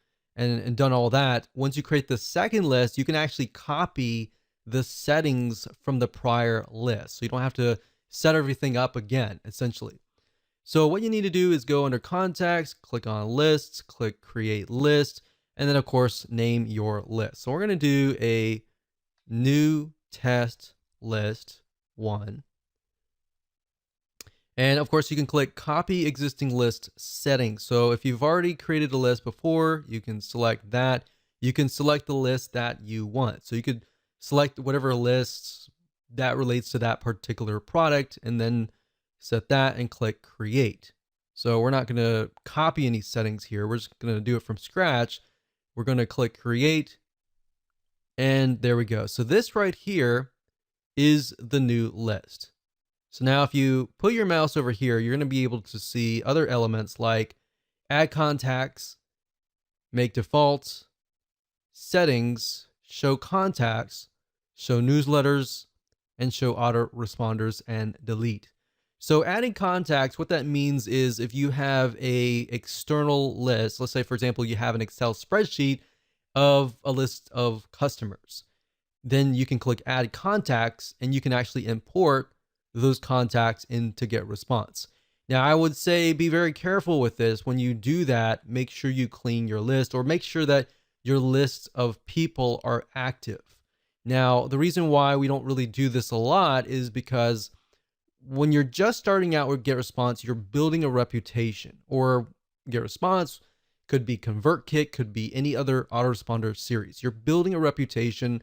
done all that, once you create the second list, you can actually copy the settings from the prior list. So you don't have to set everything up again, essentially. So what you need to do is go under contacts, click on lists, click create list, and then of course, name your list. So we're going to do a new test list 1. And of course, you can click copy existing list settings. So if you've already created a list before, you can select that. You can select the list that you want. So you could select whatever lists that relates to that particular product and then set that and click create. So we're not going to copy any settings here. We're just going to do it from scratch. We're going to click create and there we go. So this right here is the new list. So now if you put your mouse over here, you're going to be able to see other elements like add contacts, make defaults, settings, show contacts, show newsletters, and show autoresponders and delete. So adding contacts, what that means is if you have a external list, let's say for example, you have an Excel spreadsheet of a list of customers, then you can click add contacts and you can actually import those contacts into GetResponse. Now I would say be very careful with this. When you do that, make sure you clean your list or make sure that your lists of people are active. Now, the reason why we don't really do this a lot is because when you're just starting out with GetResponse, you're building a reputation, or GetResponse could be ConvertKit, could be any other autoresponder series. You're building a reputation,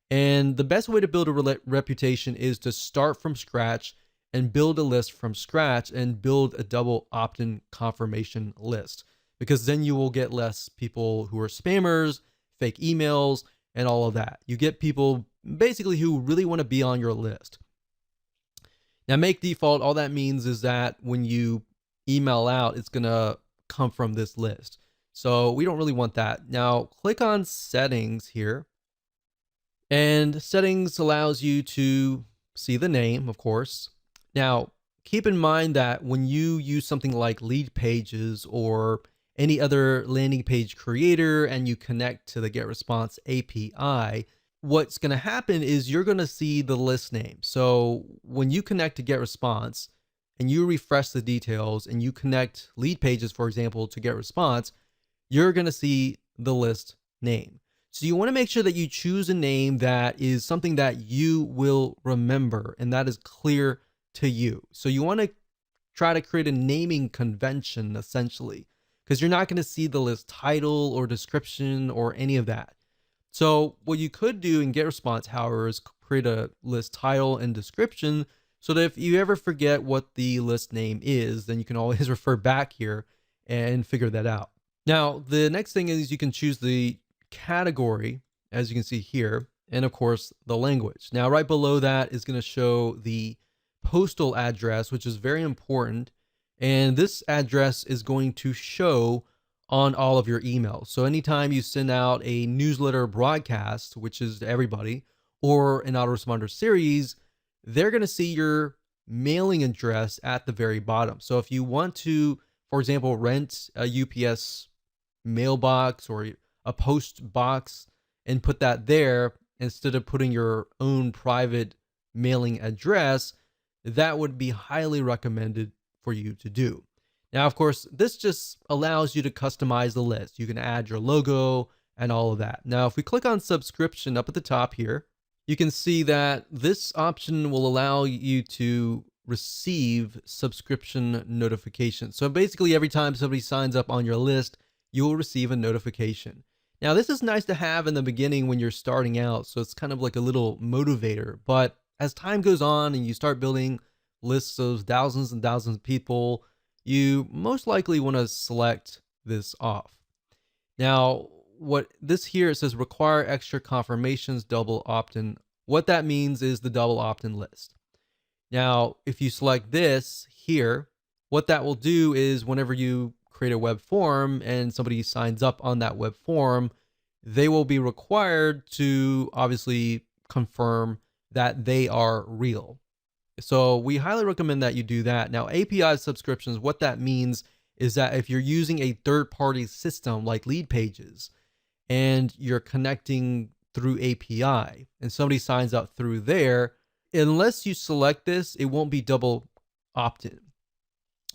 and the best way to build a reputation is to start from scratch and build a list from scratch and build a double opt-in confirmation list, because then you will get less people who are spammers, fake emails, and all of that. You get people basically who really want to be on your list. Now, make default, all that means is that when you email out, it's going to come from this list. So we don't really want that. Now, click on settings here. And settings allows you to see the name, of course. Now, keep in mind that when you use something like lead pages or any other landing page creator and you connect to the GetResponse API, what's going to happen is you're going to see the list name. So when you connect to GetResponse and you refresh the details and you connect lead pages, for example, to GetResponse, you're going to see the list name. So you want to make sure that you choose a name that is something that you will remember and that is clear to you. So you want to try to create a naming convention essentially, because you're not going to see the list title or description or any of that. So what you could do in GetResponse, however, is create a list title and description so that if you ever forget what the list name is, then you can always refer back here and figure that out. Now, the next thing is you can choose the category, as you can see here, and of course the language. Now, right below that is going to show the postal address, which is very important. And this address is going to show on all of your emails. So anytime you send out a newsletter broadcast, which is to everybody, or an autoresponder series, they're going to see your mailing address at the very bottom. So if you want to, for example, rent a UPS mailbox or a post box and put that there instead of putting your own private mailing address, that would be highly recommended for you to do. Now, of course, this just allows you to customize the list. You can add your logo and all of that. Now, if we click on subscription up at the top here, you can see that this option will allow you to receive subscription notifications. So basically, every time somebody signs up on your list, you will receive a notification. Now, this is nice to have in the beginning when you're starting out. So it's kind of like a little motivator. But as time goes on and you start building lists of thousands and thousands of people, you most likely want to select this off. Now, what this here, it says require extra confirmations, double opt-in. What that means is the double opt-in list. Now, if you select this here, what that will do is whenever you create a web form and somebody signs up on that web form, they will be required to obviously confirm that they are real. So we highly recommend that you do that. Now, API subscriptions, what that means is that if you're using a third-party system like Lead Pages and you're connecting through API and somebody signs up through there, unless you select this, it won't be double opt-in.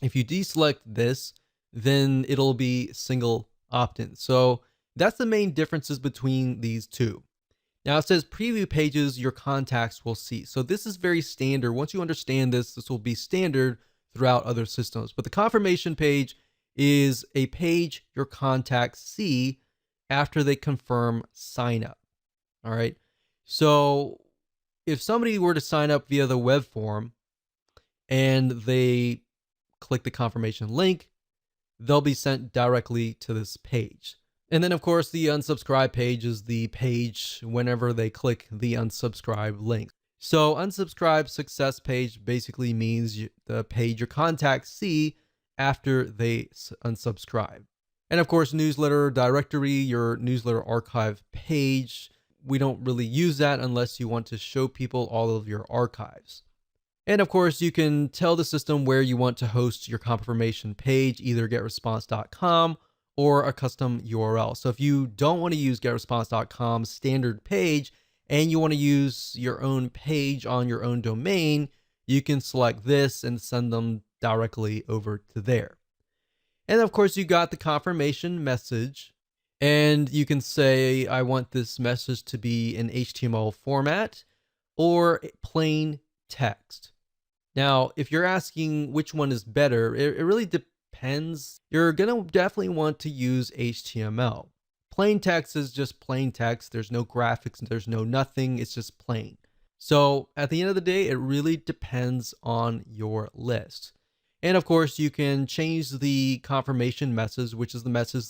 If you deselect this, then it'll be single opt-in. So that's the main differences between these two. Now it says preview pages your contacts will see. So this is very standard. Once you understand this, this will be standard throughout other systems. But the confirmation page is a page your contacts see after they confirm sign up. All right. So if somebody were to sign up via the web form and they click the confirmation link, they'll be sent directly to this page. And then, of course, the unsubscribe page is the page whenever they click the unsubscribe link. So unsubscribe success page basically means the page your contacts see after they unsubscribe. And of course, newsletter directory, your newsletter archive page. We don't really use that unless you want to show people all of your archives. And of course, you can tell the system where you want to host your confirmation page, either getresponse.com or a custom URL. So if you don't want to use getresponse.com's standard page and you want to use your own page on your own domain, you can select this and send them directly over to there. And of course, you got the confirmation message, and you can say, I want this message to be in HTML format or plain text. Now, if you're asking which one is better, it really depends. You're going to definitely want to use HTML. Plain text is just plain text. There's no graphics, there's no nothing. It's just plain. So at the end of the day, it really depends on your list. And of course, you can change the confirmation message, which is the message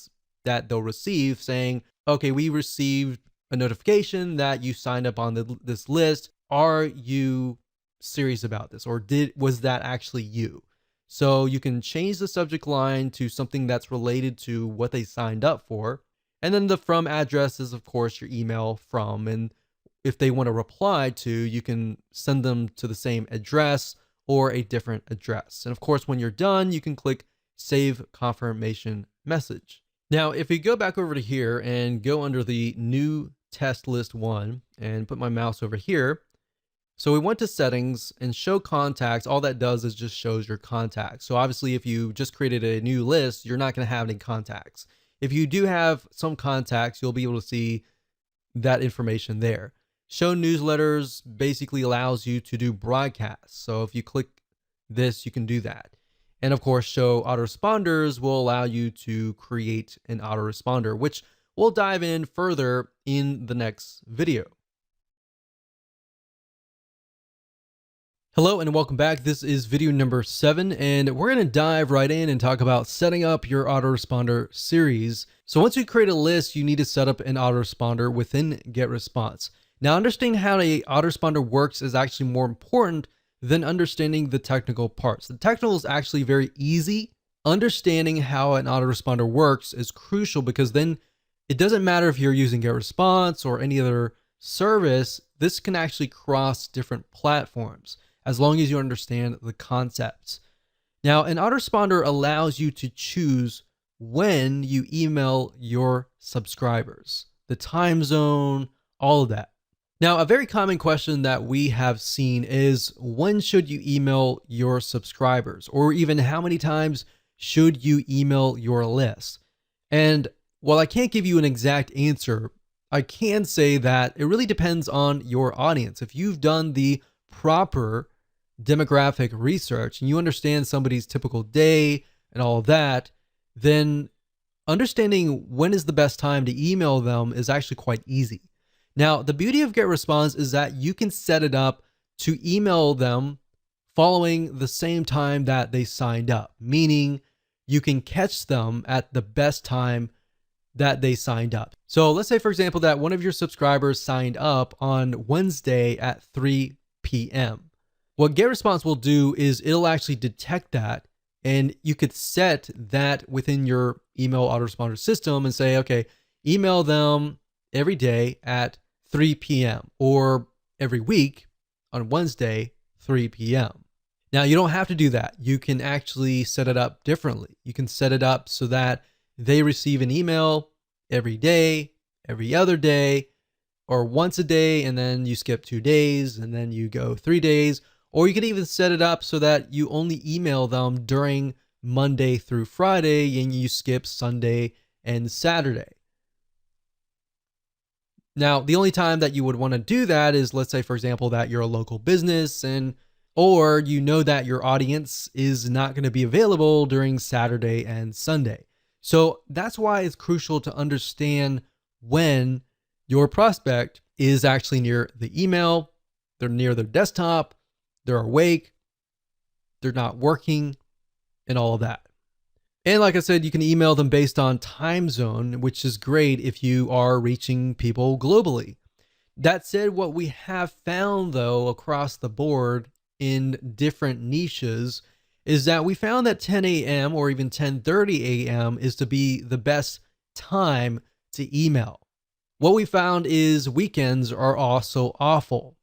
that they'll receive saying, okay, we received a notification that you signed up on this list. Are you serious about this? Or was that actually you? So you can change the subject line to something that's related to what they signed up for. And then the from address is, of course, your email from. And if they want to reply to, you can send them to the same address or a different address. And of course, when you're done, you can click Save Confirmation Message. Now, if we go back over to here and go under the new test list 1 and put my mouse over here. So we went to settings and show contacts. All that does is just shows your contacts. So obviously, if you just created a new list, you're not going to have any contacts. If you do have some contacts, you'll be able to see that information there. Show newsletters basically allows you to do broadcasts. So if you click this, you can do that. And of course, show autoresponders will allow you to create an autoresponder, which we'll dive in further in the next video. Hello and welcome back. This is video number 7, and we're going to dive right in and talk about setting up your autoresponder series. So once you create a list, you need to set up an autoresponder within GetResponse. Now, understanding how an autoresponder works is actually more important than understanding the technical parts. The technical is actually very easy. Understanding how an autoresponder works is crucial because then it doesn't matter if you're using GetResponse or any other service. This can actually cross different platforms as long as you understand the concepts. Now, an autoresponder allows you to choose when you email your subscribers, the time zone, all of that. Now, a very common question that we have seen is when should you email your subscribers, or even how many times should you email your list? And while I can't give you an exact answer, I can say that it really depends on your audience. If you've done the proper demographic research and you understand somebody's typical day and all of that, then understanding when is the best time to email them is actually quite easy. Now, the beauty of GetResponse is that you can set it up to email them following the same time that they signed up, meaning you can catch them at the best time that they signed up. So let's say, for example, that one of your subscribers signed up on Wednesday at 3 p.m. What GetResponse will do is it'll actually detect that, and you could set that within your email autoresponder system and say, okay, email them every day at 3 p.m. or every week on Wednesday, 3 p.m. Now, you don't have to do that. You can actually set it up differently. You can set it up so that they receive an email every day, every other day, or once a day, and then you skip 2 days, and then you go 3 days. Or you can even set it up so that you only email them during Monday through Friday and you skip Sunday and Saturday. Now, the only time that you would want to do that is, let's say, for example, that you're a local business or you know that your audience is not going to be available during Saturday and Sunday. So that's why it's crucial to understand when your prospect is actually near the email, they're near their desktop, they're awake, they're not working, and all of that. And like I said, you can email them based on time zone, which is great if you are reaching people globally. That said, what we have found though across the board in different niches is that we found that 10 a.m. or even 10:30 a.m. is to be the best time to email. What we found is weekends are also awful,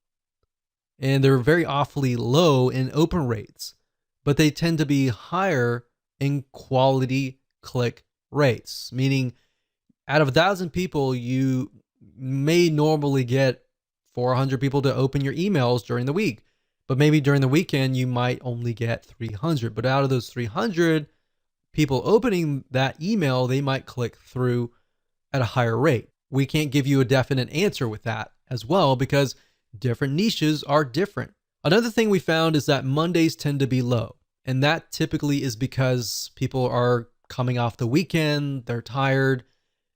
and they're very awfully low in open rates, but they tend to be higher in quality click rates, meaning out of 1,000 people, you may normally get 400 people to open your emails during the week, but maybe during the weekend, you might only get 300. But out of those 300 people opening that email, they might click through at a higher rate. We can't give you a definite answer with that as well because different niches are different. Another thing we found is that Mondays tend to be low. And that typically is because people are coming off the weekend, they're tired,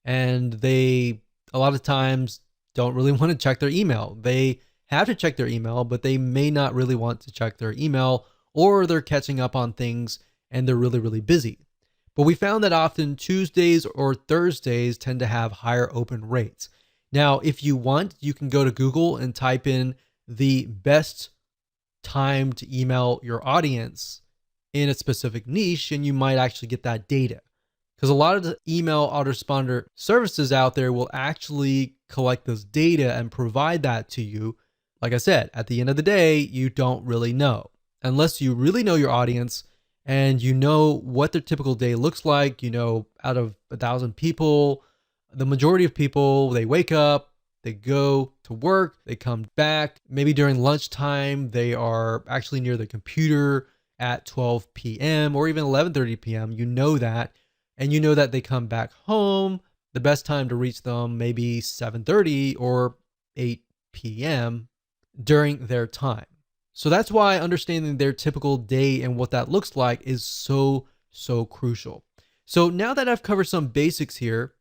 and they, a lot of times, don't really want to check their email. They have to check their email, but they may not really want to check their email, or they're catching up on things and they're really, really busy. But we found that often Tuesdays or Thursdays tend to have higher open rates. Now, if you want, you can go to Google and type in the best time to email your audience in a specific niche, and you might actually get that data. Because a lot of the email autoresponder services out there will actually collect this data and provide that to you. Like I said, at the end of the day, you don't really know. Unless you really know your audience and you know what their typical day looks like, you know, out of 1,000 people, the majority of people, they wake up, they go to work, they come back. Maybe during lunchtime, they are actually near the computer at 12 p.m. or even 11:30 p.m. You know that, and you know that they come back home. The best time to reach them maybe 7:30 or 8 p.m. during their time. So that's why understanding their typical day and what that looks like is so crucial. So now that I've covered some basics here,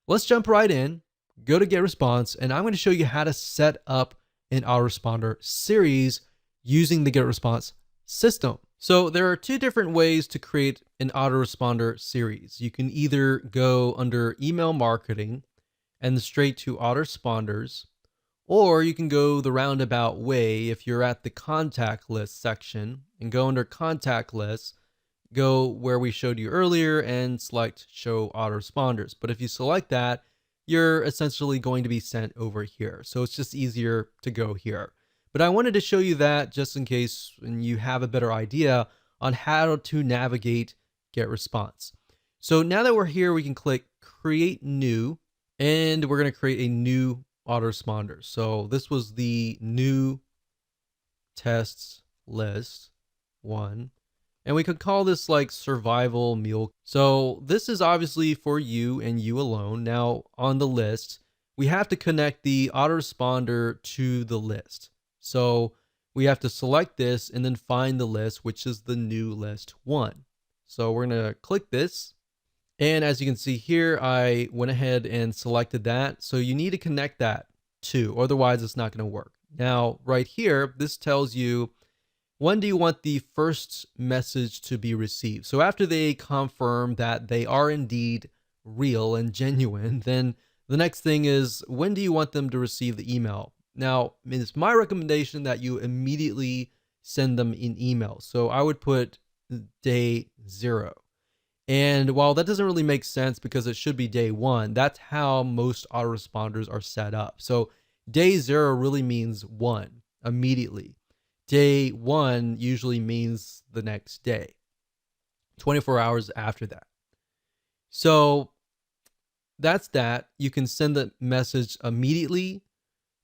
let's jump right in, go to GetResponse, and I'm going to show you how to set up an autoresponder series using the GetResponse system. So there are two different ways to create an autoresponder series. You can either go under email marketing and straight to autoresponders, Or you can go the roundabout way if you're at the contact list section and go under contact lists, go where we showed you earlier and select show autoresponders. But if you select that, you're essentially going to be sent over here. So it's just easier to go here. But I wanted to show you that just in case and you have a better idea on how to navigate GetResponse. So now that we're here, we can click create new, and we're going to create a new autoresponder. So this was the new tests list 1. And we could call this like survival meal. So this is obviously for you and you alone. Now on the list, we have to connect the autoresponder to the list. So we have to select this and then find the list, which is the new list 1. So we're going to click this. And as you can see here, I went ahead and selected that. So you need to connect that too, otherwise it's not going to work. Now, right here, this tells you when do you want the first message to be received. So after they confirm that they are indeed real and genuine, then the next thing is when do you want them to receive the email? Now, it's my recommendation that you immediately send them in email. So I would put day 0. And while that doesn't really make sense because it should be day 1, that's how most autoresponders are set up. So day 0 really means 1, immediately. Day 1 usually means the next day, 24 hours after that. So that's that. You can send the message immediately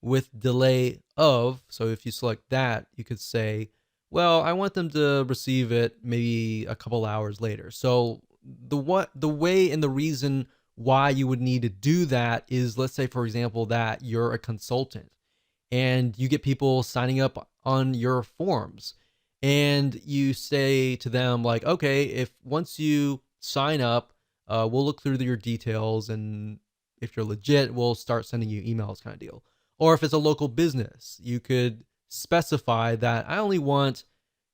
with delay of. So if you select that, you could say, well, I want them to receive it maybe a couple hours later. So the way and the reason why you would need to do that is, let's say, for example, that you're a consultant and you get people signing up on your forms and you say to them like, okay, if once you sign up, we'll look through your details, and if you're legit, we'll start sending you emails, kind of deal. Or if it's a local business, you could specify that I only want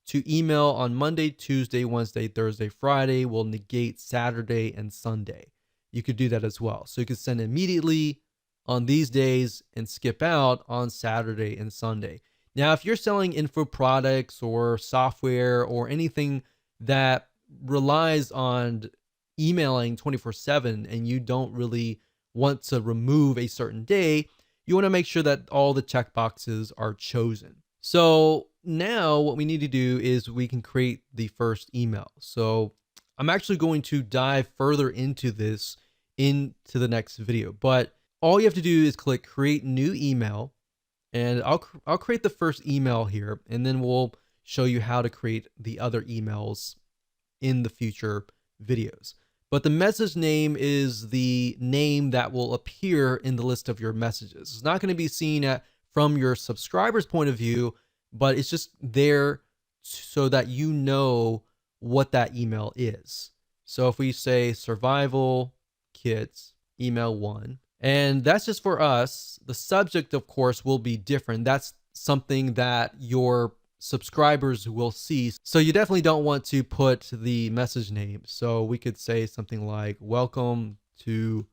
to email on Monday, Tuesday, Wednesday, Thursday, Friday. Will negate Saturday and Sunday. You could do that as well. So you could send immediately on these days and skip out on Saturday and Sunday. Now, if you're selling info products or software or anything that relies on emailing 24/7 and you don't really want to remove a certain day, you want to make sure that all the checkboxes are chosen. So now what we need to do is we can create the first email. So I'm actually going to dive further into this into the next video, but all you have to do is click create new email, and I'll create the first email here, and then we'll show you how to create the other emails in the future videos. But the message name is the name that will appear in the list of your messages. It's not going to be seen from your subscriber's point of view, but it's just there so that you know what that email is. So if we say survival kits email 1, and that's just for us, the subject, of course, will be different. That's something that your subscribers will see. So you definitely don't want to put the message name. So we could say something like welcome to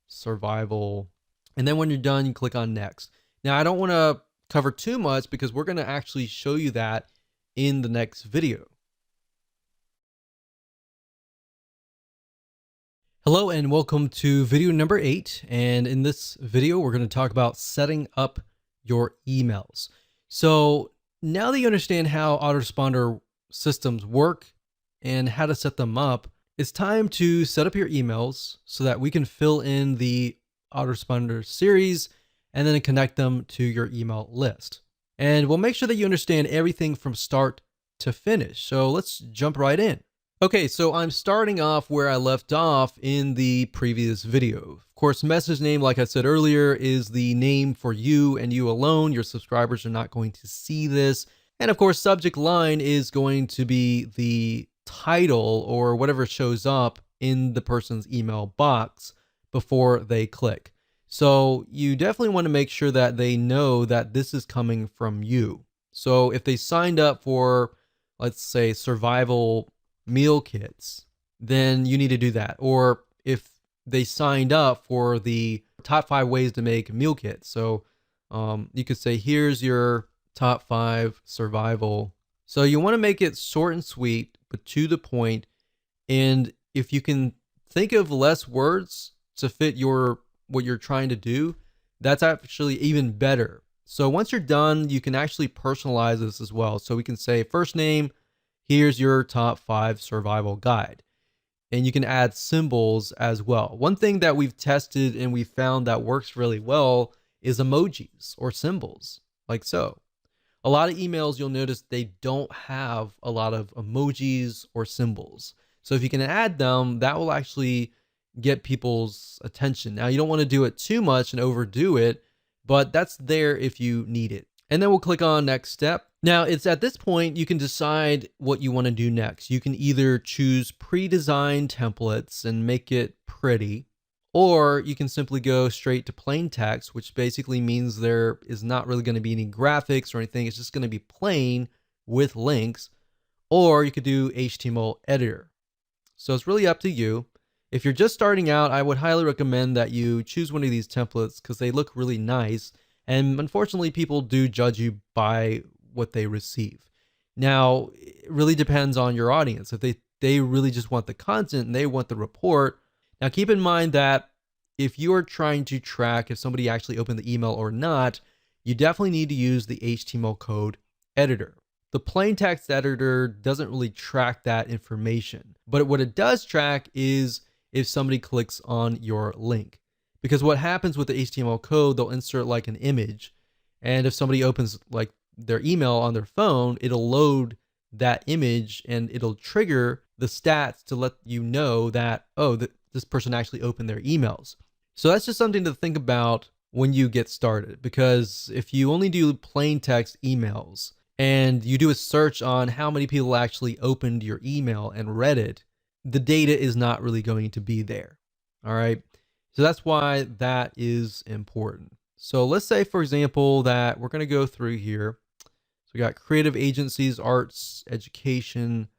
survival. And then when you're done, you click on next. Now, I don't want to cover too much because we're going to actually show you that in the next video. Hello and welcome to video number 8. And in this video, we're going to talk about setting up your emails. So now that you understand how autoresponder systems work and how to set them up, it's time to set up your emails so that we can fill in the autoresponder series and then connect them to your email list. And we'll make sure that you understand everything from start to finish. So let's jump right in. Okay, so I'm starting off where I left off in the previous video. Of course, message name, like I said earlier, is the name for you and you alone. Your subscribers are not going to see this. And of course, subject line is going to be the title or whatever shows up in the person's email box before they click. So you definitely want to make sure that they know that this is coming from you. So if they signed up for, let's say, survival meal kits, then you need to do that. Or if they signed up for the top 5 ways to make meal kits, so You could say, here's your top 5 survival. So you want to make it short and sweet, but to the point. And if you can think of less words to fit what you're trying to do, that's actually even better. So once you're done, you can actually personalize this as well. So we can say first name, here's your top 5 survival guide. And you can add symbols as well. One thing that we've tested and we found that works really well is emojis or symbols, like so. A lot of emails, you'll notice they don't have a lot of emojis or symbols. So if you can add them, that will actually get people's attention. Now, you don't want to do it too much and overdo it, but that's there if you need it. And then we'll click on next step. Now, it's at this point you can decide what you want to do next. You can either choose pre-designed templates and make it pretty, or you can simply go straight to plain text, which basically means there is not really going to be any graphics or anything. It's just going to be plain with links. Or you could do HTML editor. So it's really up to you. If you're just starting out, I would highly recommend that you choose one of these templates because they look really nice. And unfortunately, people do judge you by what they receive. Now, it really depends on your audience. If they really just want the content and they want the report. Now, keep in mind that if you are trying to track if somebody actually opened the email or not, you definitely need to use the HTML code editor. The plain text editor doesn't really track that information, but what it does track is if somebody clicks on your link. Because what happens with the HTML code, they'll insert like an image, and if somebody opens like their email on their phone, it'll load that image and it'll trigger the stats to let you know that, oh, this person actually opened their emails. So that's just something to think about when you get started, because if you only do plain text emails and you do a search on how many people actually opened your email and read it, the data is not really going to be there. All right. So that's why that is important. So let's say, for example, that we're going to go through here. So we got creative agencies, arts, education,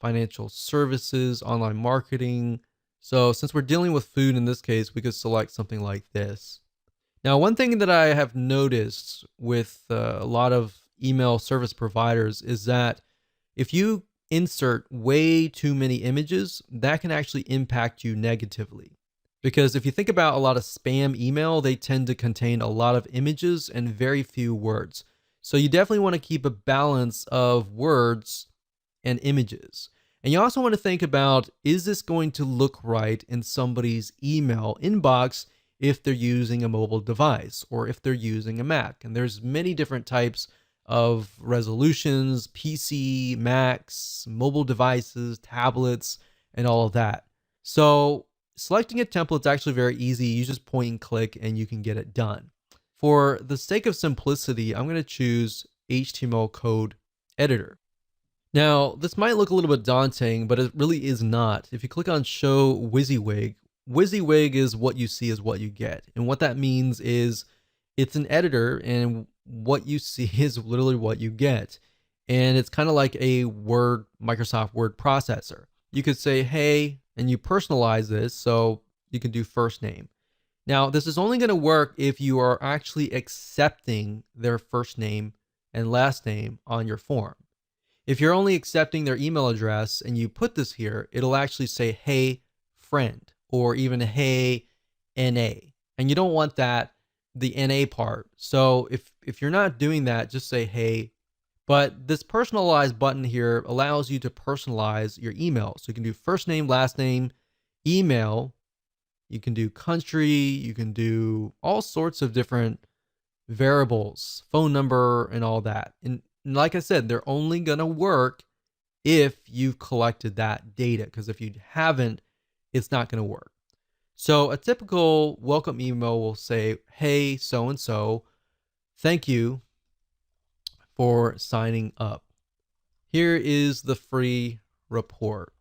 financial services, online marketing. So since we're dealing with food in this case, we could select something like this. Now, one thing that I have noticed with a lot of email service providers is that if you insert way too many images, that can actually impact you negatively. Because if you think about a lot of spam email, they tend to contain a lot of images and very few words. So you definitely want to keep a balance of words and images. And you also want to think about, is this going to look right in somebody's email inbox if they're using a mobile device or if they're using a Mac? And there's many different types of resolutions: PC, Macs, mobile devices, tablets, and all of that. So selecting a template is actually very easy. You just point and click and you can get it done. For the sake of simplicity, I'm going to choose HTML code editor. Now, this might look a little bit daunting, but it really is not. If you click on Show WYSIWYG, WYSIWYG is what you see is what you get. And what that means is it's an editor, and what you see is literally what you get. And it's kind of like a Microsoft Word processor. You could say, hey, and you personalize this, so you can do first name. Now, this is only going to work if you are actually accepting their first name and last name on your form. If you're only accepting their email address and you put this here, it'll actually say, hey, friend, or even hey, NA. And you don't want that, the NA part. So if you're not doing that, just say hey. But this personalized button here allows you to personalize your email. So you can do first name, last name, email. You can do country. You can do all sorts of different variables, phone number, and all that. And like I said, they're only going to work if you've collected that data, because if you haven't, it's not going to work. So a typical welcome email will say, hey, so-and-so, thank you for signing up. Here is the free report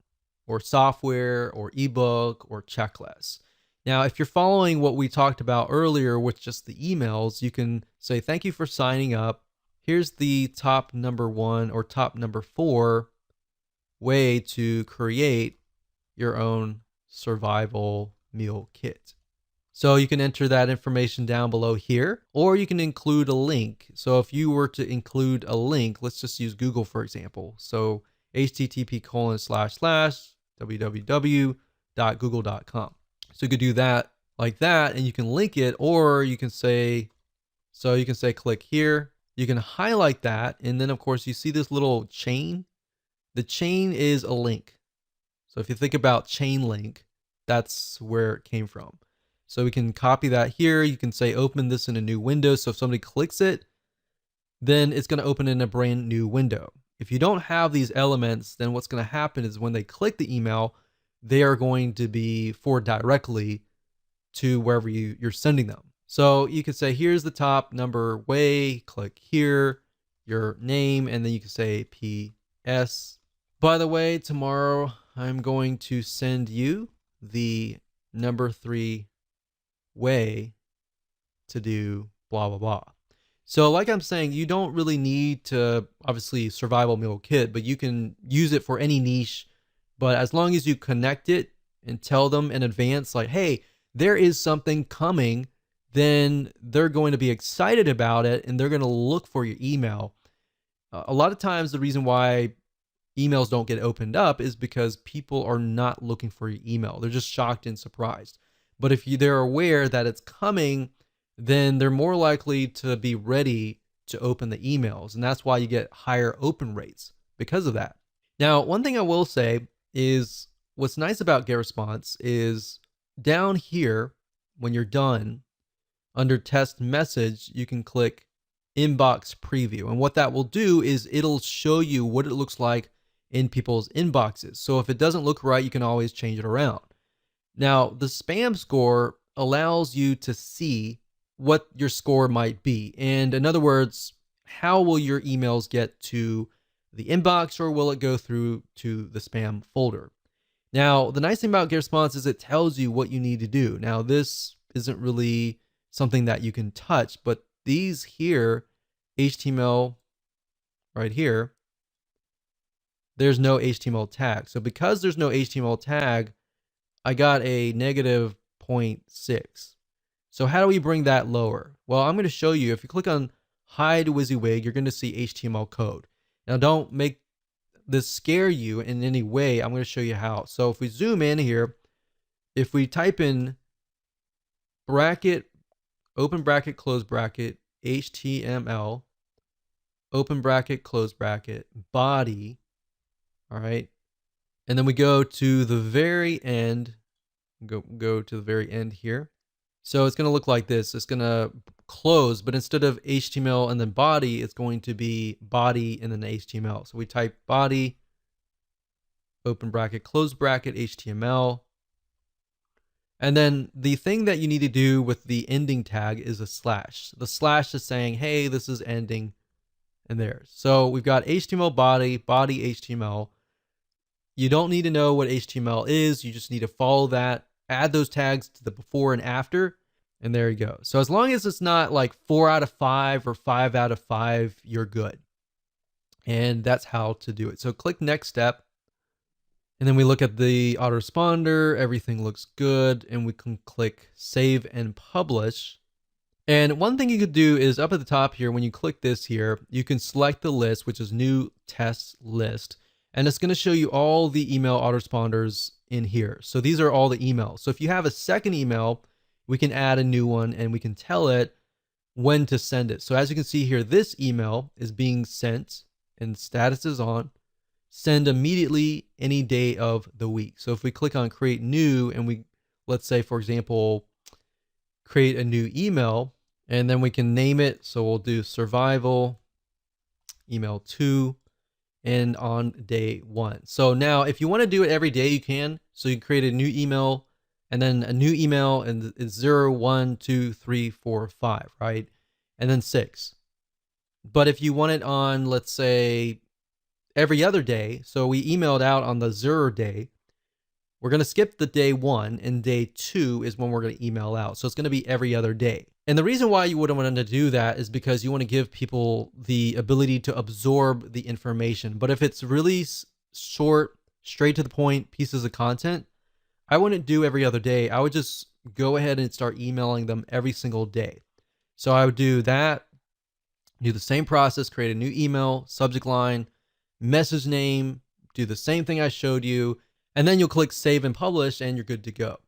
or software or ebook or checklist. Now, if you're following what we talked about earlier with just the emails, you can say, thank you for signing up. Here's the top number 1 or top number 4 way to create your own survival meal kit. So you can enter that information down below here, or you can include a link. So if you were to include a link, let's just use Google for example. So http://www.google.com. So you could do that like that, and you can link it, or you can say, click here. You can highlight that, and then of course you see this little chain. The chain is a link. So if you think about chain link, that's where it came from. So we can copy that here. You can say open this in a new window. So if somebody clicks it, then it's going to open in a brand new window. If you don't have these elements, then what's going to happen is when they click the email, they are going to be forwarded directly to wherever you're sending them. So you could say, here's the top number way, click here, your name, and then you can say PS. By the way, tomorrow I'm going to send you the number 3 way to do blah, blah, blah. So like I'm saying, you don't really need to obviously survival meal kit, but you can use it for any niche. But as long as you connect it and tell them in advance, like, hey, there is something coming, then they're going to be excited about it and they're going to look for your email. A lot of times the reason why emails don't get opened up is because people are not looking for your email. They're just shocked and surprised. But if they're aware that it's coming, then they're more likely to be ready to open the emails. And that's why you get higher open rates because of that. Now, one thing I will say is what's nice about GetResponse is down here, when you're done, under test message, you can click inbox preview. And what that will do is it'll show you what it looks like in people's inboxes. So if it doesn't look right, you can always change it around. Now, the spam score allows you to see what your score might be. And in other words, how will your emails get to the inbox, or will it go through to the spam folder? Now, the nice thing about GetResponse is it tells you what you need to do. Now, this isn't really something that you can touch, but these here, HTML right here, there's no HTML tag. So because there's no HTML tag, I got a negative 0.6. So how do we bring that lower? Well, I'm going to show you. If you click on hide WYSIWYG, you're going to see HTML code. Now, don't make this scare you in any way. I'm going to show you how. So if we zoom in here, if we type in bracket, open bracket, close bracket, HTML, open bracket, close bracket, body, all right, and then we go to the very end, go to the very end here. So it's going to look like this. It's going to close, but instead of HTML and then body, it's going to be body and then HTML. So we type body, open bracket, close bracket, HTML. And then the thing that you need to do with the ending tag is a slash. The slash is saying, hey, this is ending, and there. So we've got HTML body, body HTML. You don't need to know what HTML is. You just need to follow that, add those tags to the before and after, and there you go. So as long as it's not like 4 out of 5 or 5 out of 5, you're good. And that's how to do it. So click next step. And then we look at the autoresponder, everything looks good, and we can click save and publish. And one thing you could do is up at the top here, when you click this here, you can select the list, which is new test list. And it's going to show you all the email autoresponders in here. So these are all the emails. So if you have a second email, we can add a new one and we can tell it when to send it. So as you can see here, this email is being sent and status is on. Send immediately any day of the week. So if we click on create new and we, let's say, for example, create a new email, and then we can name it. So we'll do survival email 2 and on day 1. So now if you want to do it every day, you can. So you create a new email and then a new email, and it's 0, 1, 2, 3, 4, 5, right? And then 6. But if you want it on, let's say, every other day, so we emailed out on the 0 day, we're going to skip the day 1, and day 2 is when we're going to email out. So it's going to be every other day. And the reason why you wouldn't want to do that is because you want to give people the ability to absorb the information. But if it's really short, straight to the point pieces of content, I wouldn't do every other day. I would just go ahead and start emailing them every single day. So I would do that, do the same process, create a new email, subject line, message name, do the same thing I showed you, and then you'll click save and publish and you're good to go.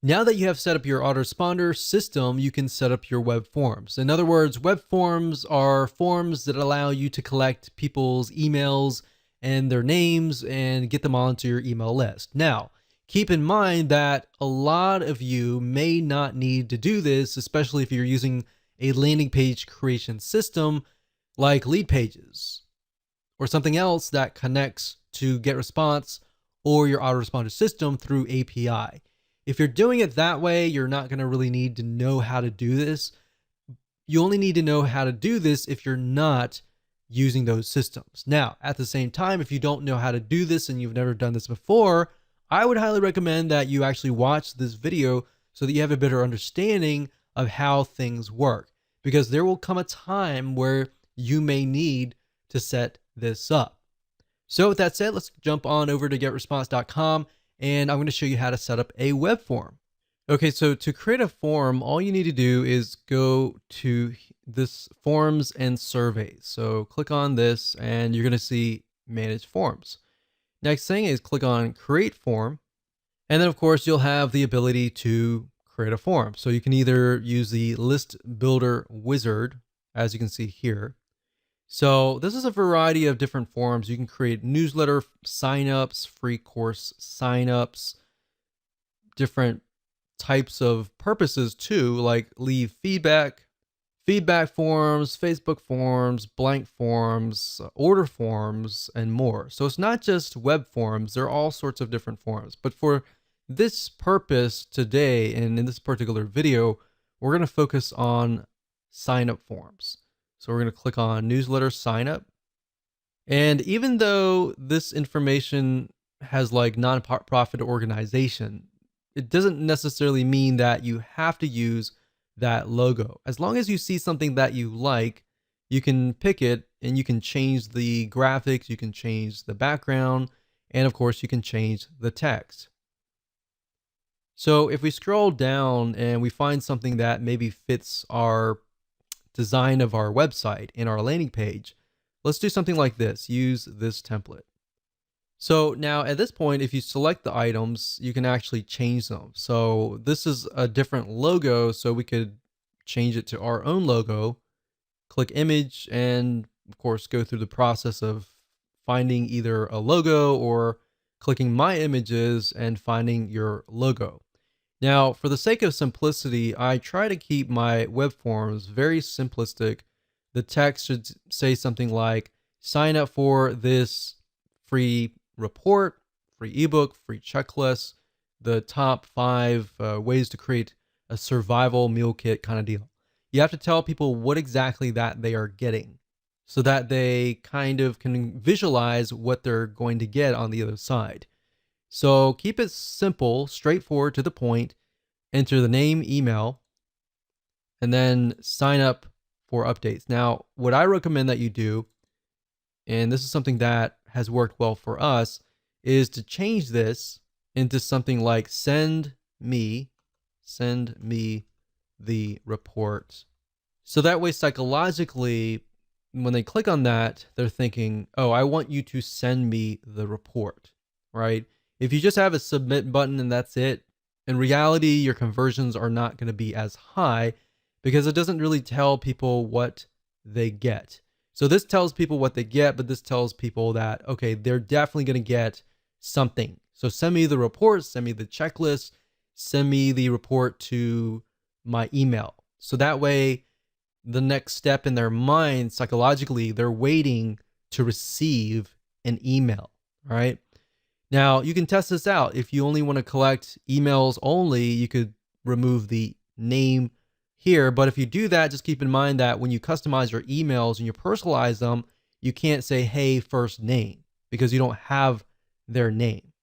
Now that you have set up your autoresponder system, you can set up your web forms. In other words, web forms are forms that allow you to collect people's emails and their names and get them onto your email list. Now, keep in mind that a lot of you may not need to do this, especially if you're using a landing page creation system like Lead Pages or something else that connects to GetResponse or your autoresponder system through API. If you're doing it that way, you're not going to really need to know how to do this. You only need to know how to do this if you're not using those systems. Now, at the same time, if you don't know how to do this and you've never done this before, I would highly recommend that you actually watch this video so that you have a better understanding of how things work, because there will come a time where you may need to set this up. So with that said, let's jump on over to getresponse.com. And I'm going to show you how to set up a web form. Okay, so to create a form, all you need to do is go to this forms and surveys. So click on this and you're going to see manage forms. Next thing is click on create form. And then of course you'll have the ability to create a form. So you can either use the list builder wizard, as you can see here. So this is a variety of different forms. You can create newsletter signups, free course signups, different types of purposes too, like leave feedback forms, Facebook forms, blank forms, order forms, and more. So it's not just web forms, there are all sorts of different forms. But for this purpose today, and in this particular video, we're going to focus on sign up forms. So we're going to click on newsletter sign up. And even though this information has like nonprofit organization, it doesn't necessarily mean that you have to use that logo. As long as you see something that you like, you can pick it and you can change the graphics, you can change the background, and of course you can change the text. So if we scroll down and we find something that maybe fits our design of our website in our landing page, let's do something like this. Use this template. So now at this point, if you select the items, you can actually change them. So this is a different logo, so we could change it to our own logo, click image, and of course go through the process of finding either a logo or clicking my images and finding your logo. Now, for the sake of simplicity, I try to keep my web forms very simplistic. The text should say something like, sign up for this free report, free ebook, free checklist, the top 5 ways to create a survival meal kit kind of deal. You have to tell people what exactly that they are getting so that they kind of can visualize what they're going to get on the other side. So keep it simple, straightforward, to the point. Enter the name, email, and then sign up for updates. Now, what I recommend that you do, and this is something that has worked well for us, is to change this into something like send me the report. So that way, psychologically, when they click on that, they're thinking, oh, I want you to send me the report, right? If you just have a submit button and that's it, in reality, your conversions are not going to be as high because it doesn't really tell people what they get. So this tells people what they get, but this tells people that, okay, they're definitely going to get something. So send me the report, send me the checklist, send me the report to my email. So that way, the next step in their mind, psychologically, they're waiting to receive an email, all right? Now, you can test this out. If you only want to collect emails only, you could remove the name here. But if you do that, just keep in mind that when you customize your emails and you personalize them, you can't say, hey, first name, because you don't have their name.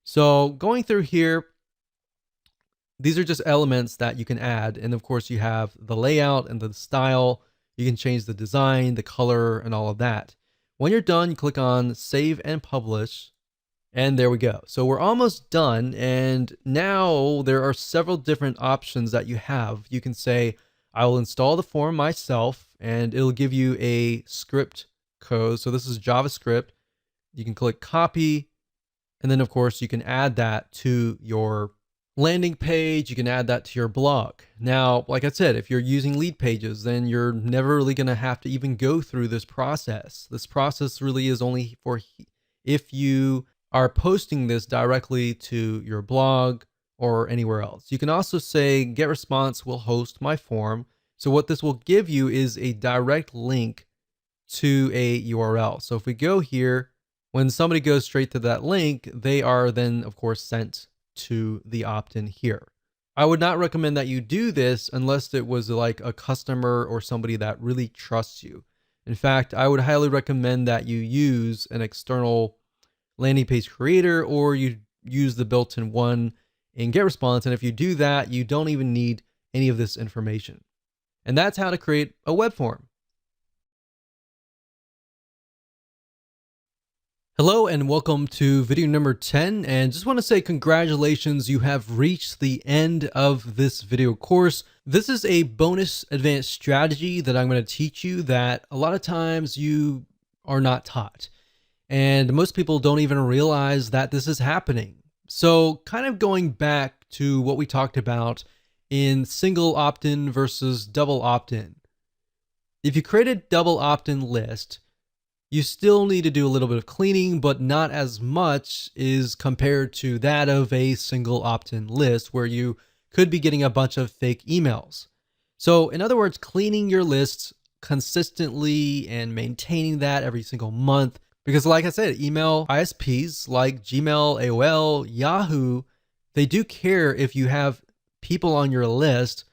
So going through here, these are just elements that you can add. And of course, you have the layout and the style. You can change the design, the color, and all of that. When you're done, you click on Save and Publish. And there we go. So we're almost done. And now there are several different options that you have. You can say, I will install the form myself, and it'll give you a script code. So this is JavaScript. You can click copy. And then, of course, you can add that to your landing page. You can add that to your blog. Now, like I said, if you're using lead pages, then you're never really going to have to even go through this process. This process really is only for if you are posting this directly to your blog or anywhere else. You can also say GetResponse will host my form. So what this will give you is a direct link to a URL. So if we go here, when somebody goes straight to that link, they are then, of course, sent to the opt-in here. I would not recommend that you do this unless it was like a customer or somebody that really trusts you. In fact, I would highly recommend that you use an external landing page creator, or you use the built-in one in GetResponse. And if you do that, you don't even need any of this information. And that's how to create a web form. Hello and welcome to video number 10, and just want to say congratulations, you have reached the end of this video course. This is a bonus advanced strategy that I'm going to teach you that a lot of times you are not taught, and most people don't even realize that this is happening. So kind of going back to what we talked about in single opt-in versus double opt-in. If you create a double opt-in list, you still need to do a little bit of cleaning, but not as much is compared to that of a single opt-in list where you could be getting a bunch of fake emails. So in other words, cleaning your lists consistently and maintaining that every single month. Because like I said, email ISPs like Gmail, AOL, Yahoo, they do care if you have people on your list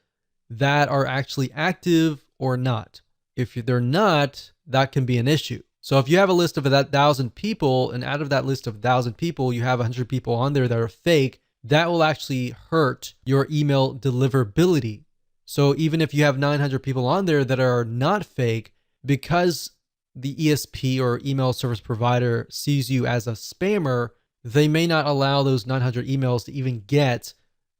that are actually active or not. If they're not, that can be an issue. So if you have a list of 1,000 people, and out of that list of 1,000 people, you have 100 people on there that are fake, that will actually hurt your email deliverability. So even if you have 900 people on there that are not fake, because the ESP or email service provider sees you as a spammer, they may not allow those 900 emails to even get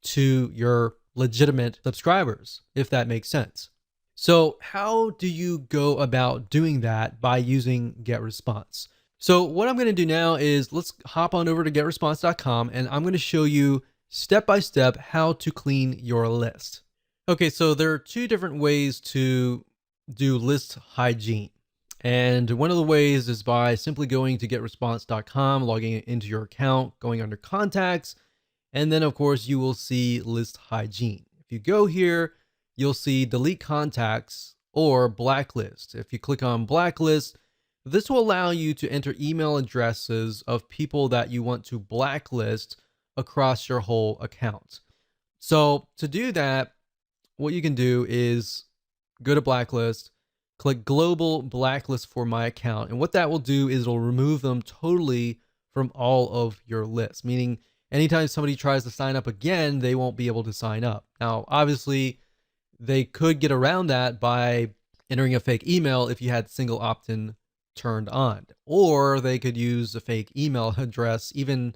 to your legitimate subscribers, if that makes sense. So how do you go about doing that by using GetResponse? So what I'm going to do now is let's hop on over to getresponse.com, and I'm going to show you step by step how to clean your list. Okay, so there are two different ways to do list hygiene. And one of the ways is by simply going to getresponse.com, logging into your account, going under contacts, and then of course you will see list hygiene. If you go here, you'll see delete contacts or blacklist. If you click on blacklist, this will allow you to enter email addresses of people that you want to blacklist across your whole account. So to do that, what you can do is go to blacklist, click global blacklist for my account. And what that will do is it'll remove them totally from all of your lists, meaning anytime somebody tries to sign up again, they won't be able to sign up. Now, obviously, they could get around that by entering a fake email if you had single opt-in turned on, or they could use a fake email address even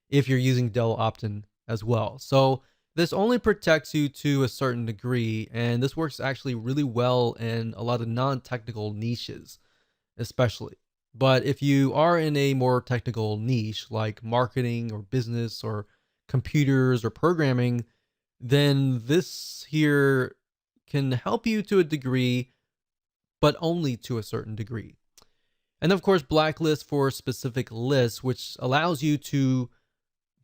if you're using double opt-in as well. So this only protects you to a certain degree, and this works actually really well in a lot of non-technical niches, especially. But if you are in a more technical niche like marketing or business or computers or programming, then this here can help you to a degree, but only to a certain degree. And of course, blacklist for specific lists, which allows you to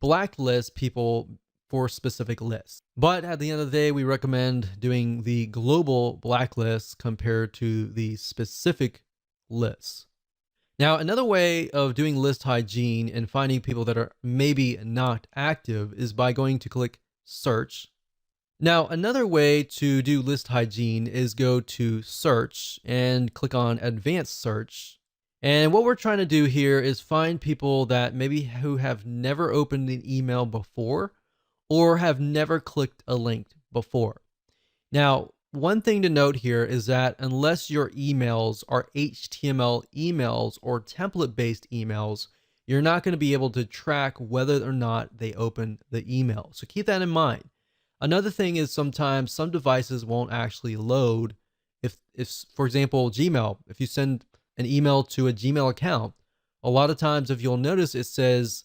blacklist people for specific lists. But at the end of the day, we recommend doing the global blacklist compared to the specific lists. Now, another way of doing list hygiene and finding people that are maybe not active is by going to click search. Now, another way to do list hygiene is go to search and click on advanced search. And what we're trying to do here is find people that maybe who have never opened an email before or have never clicked a link before. Now, one thing to note here is that unless your emails are HTML emails or template-based emails, you're not going to be able to track whether or not they open the email. So keep that in mind. Another thing is sometimes some devices won't actually load. If for example, Gmail, if you send an email to a Gmail account, a lot of times if you'll notice it says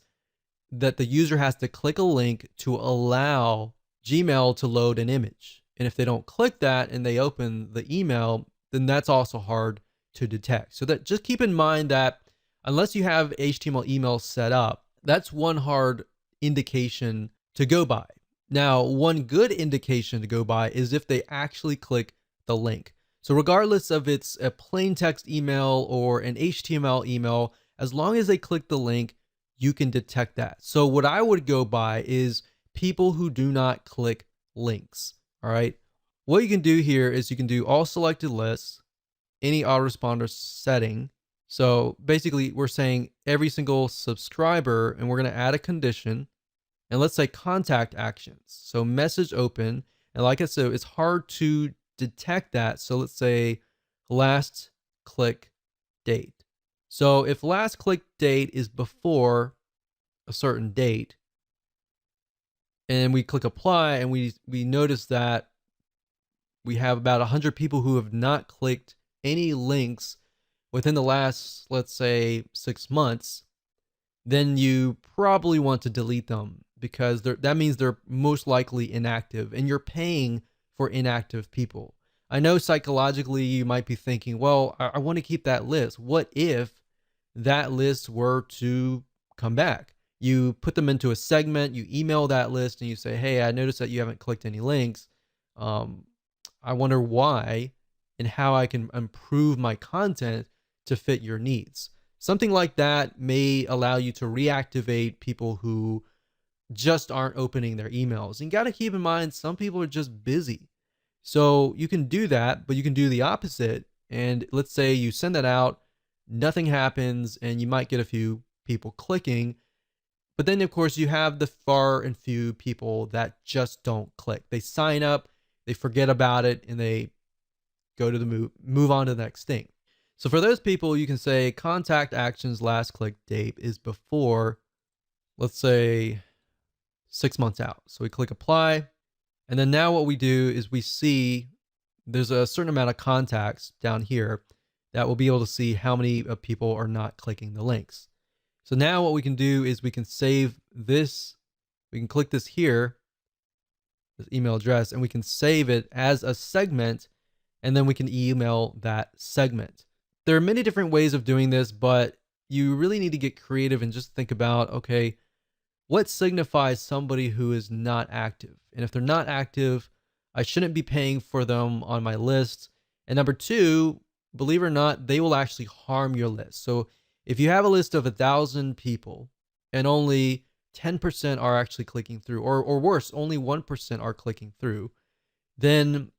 that the user has to click a link to allow Gmail to load an image. And if they don't click that and they open the email, then that's also hard to detect. So that just keep in mind that unless you have HTML email set up, that's one hard indication to go by. Now, one good indication to go by is if they actually click the link. So regardless of it's a plain text email or an HTML email, as long as they click the link, you can detect that. So what I would go by is people who do not click links. All right. What you can do here is you can do all selected lists, any autoresponder setting. So basically we're saying every single subscriber, and we're going to add a condition, and let's say contact actions. So message open. And like I said, it's hard to detect that. So let's say last click date. So if last click date is before a certain date, and we click apply, and we notice that we have about 100 people who have not clicked any links within the last, let's say, 6 months, then you probably want to delete them, because that means they're most likely inactive, and you're paying for inactive people. I know psychologically you might be thinking, well, I want to keep that list. What if that list were to come back? You put them into a segment, you email that list, and you say, hey, I noticed that you haven't clicked any links. I wonder why and how I can improve my content to fit your needs. Something like that may allow you to reactivate people who just aren't opening their emails. And you got to keep in mind, some people are just busy. So you can do that, but you can do the opposite. And let's say you send that out, nothing happens, and you might get a few people clicking. But then, of course, you have the far and few people that just don't click. They sign up, they forget about it, and they go to the move on to the next thing. So for those people, you can say contact actions last click date is before, let's say, 6 months out. So we click apply. And then now what we do is we see there's a certain amount of contacts down here that will be able to see how many people are not clicking the links. So now what we can do is we can save this. We can click this here, this email address, and we can save it as a segment, and then we can email that segment. There are many different ways of doing this, but you really need to get creative and just think about, okay, what signifies somebody who is not active? And if they're not active, I shouldn't be paying for them on my list. And number two, believe it or not, they will actually harm your list. So if you have a list of 1,000 people and only 10% are actually clicking through, or worse, only 1% are clicking through, then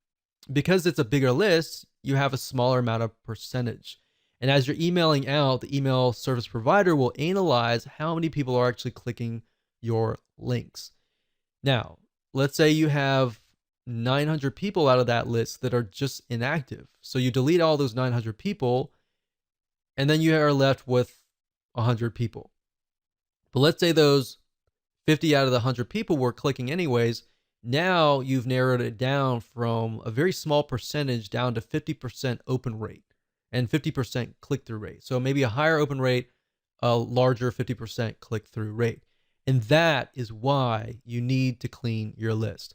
because it's a bigger list, you have a smaller amount of percentage. And as you're emailing out, the email service provider will analyze how many people are actually clicking your links. Now, let's say you have 900 people out of that list that are just inactive. So you delete all those 900 people, and then you are left with 100 people. But let's say those 50 out of the 100 people were clicking anyways. Now you've narrowed it down from a very small percentage down to 50% open rate and 50% click-through rate. So maybe a higher open rate, a larger 50% click-through rate. And that is why you need to clean your list.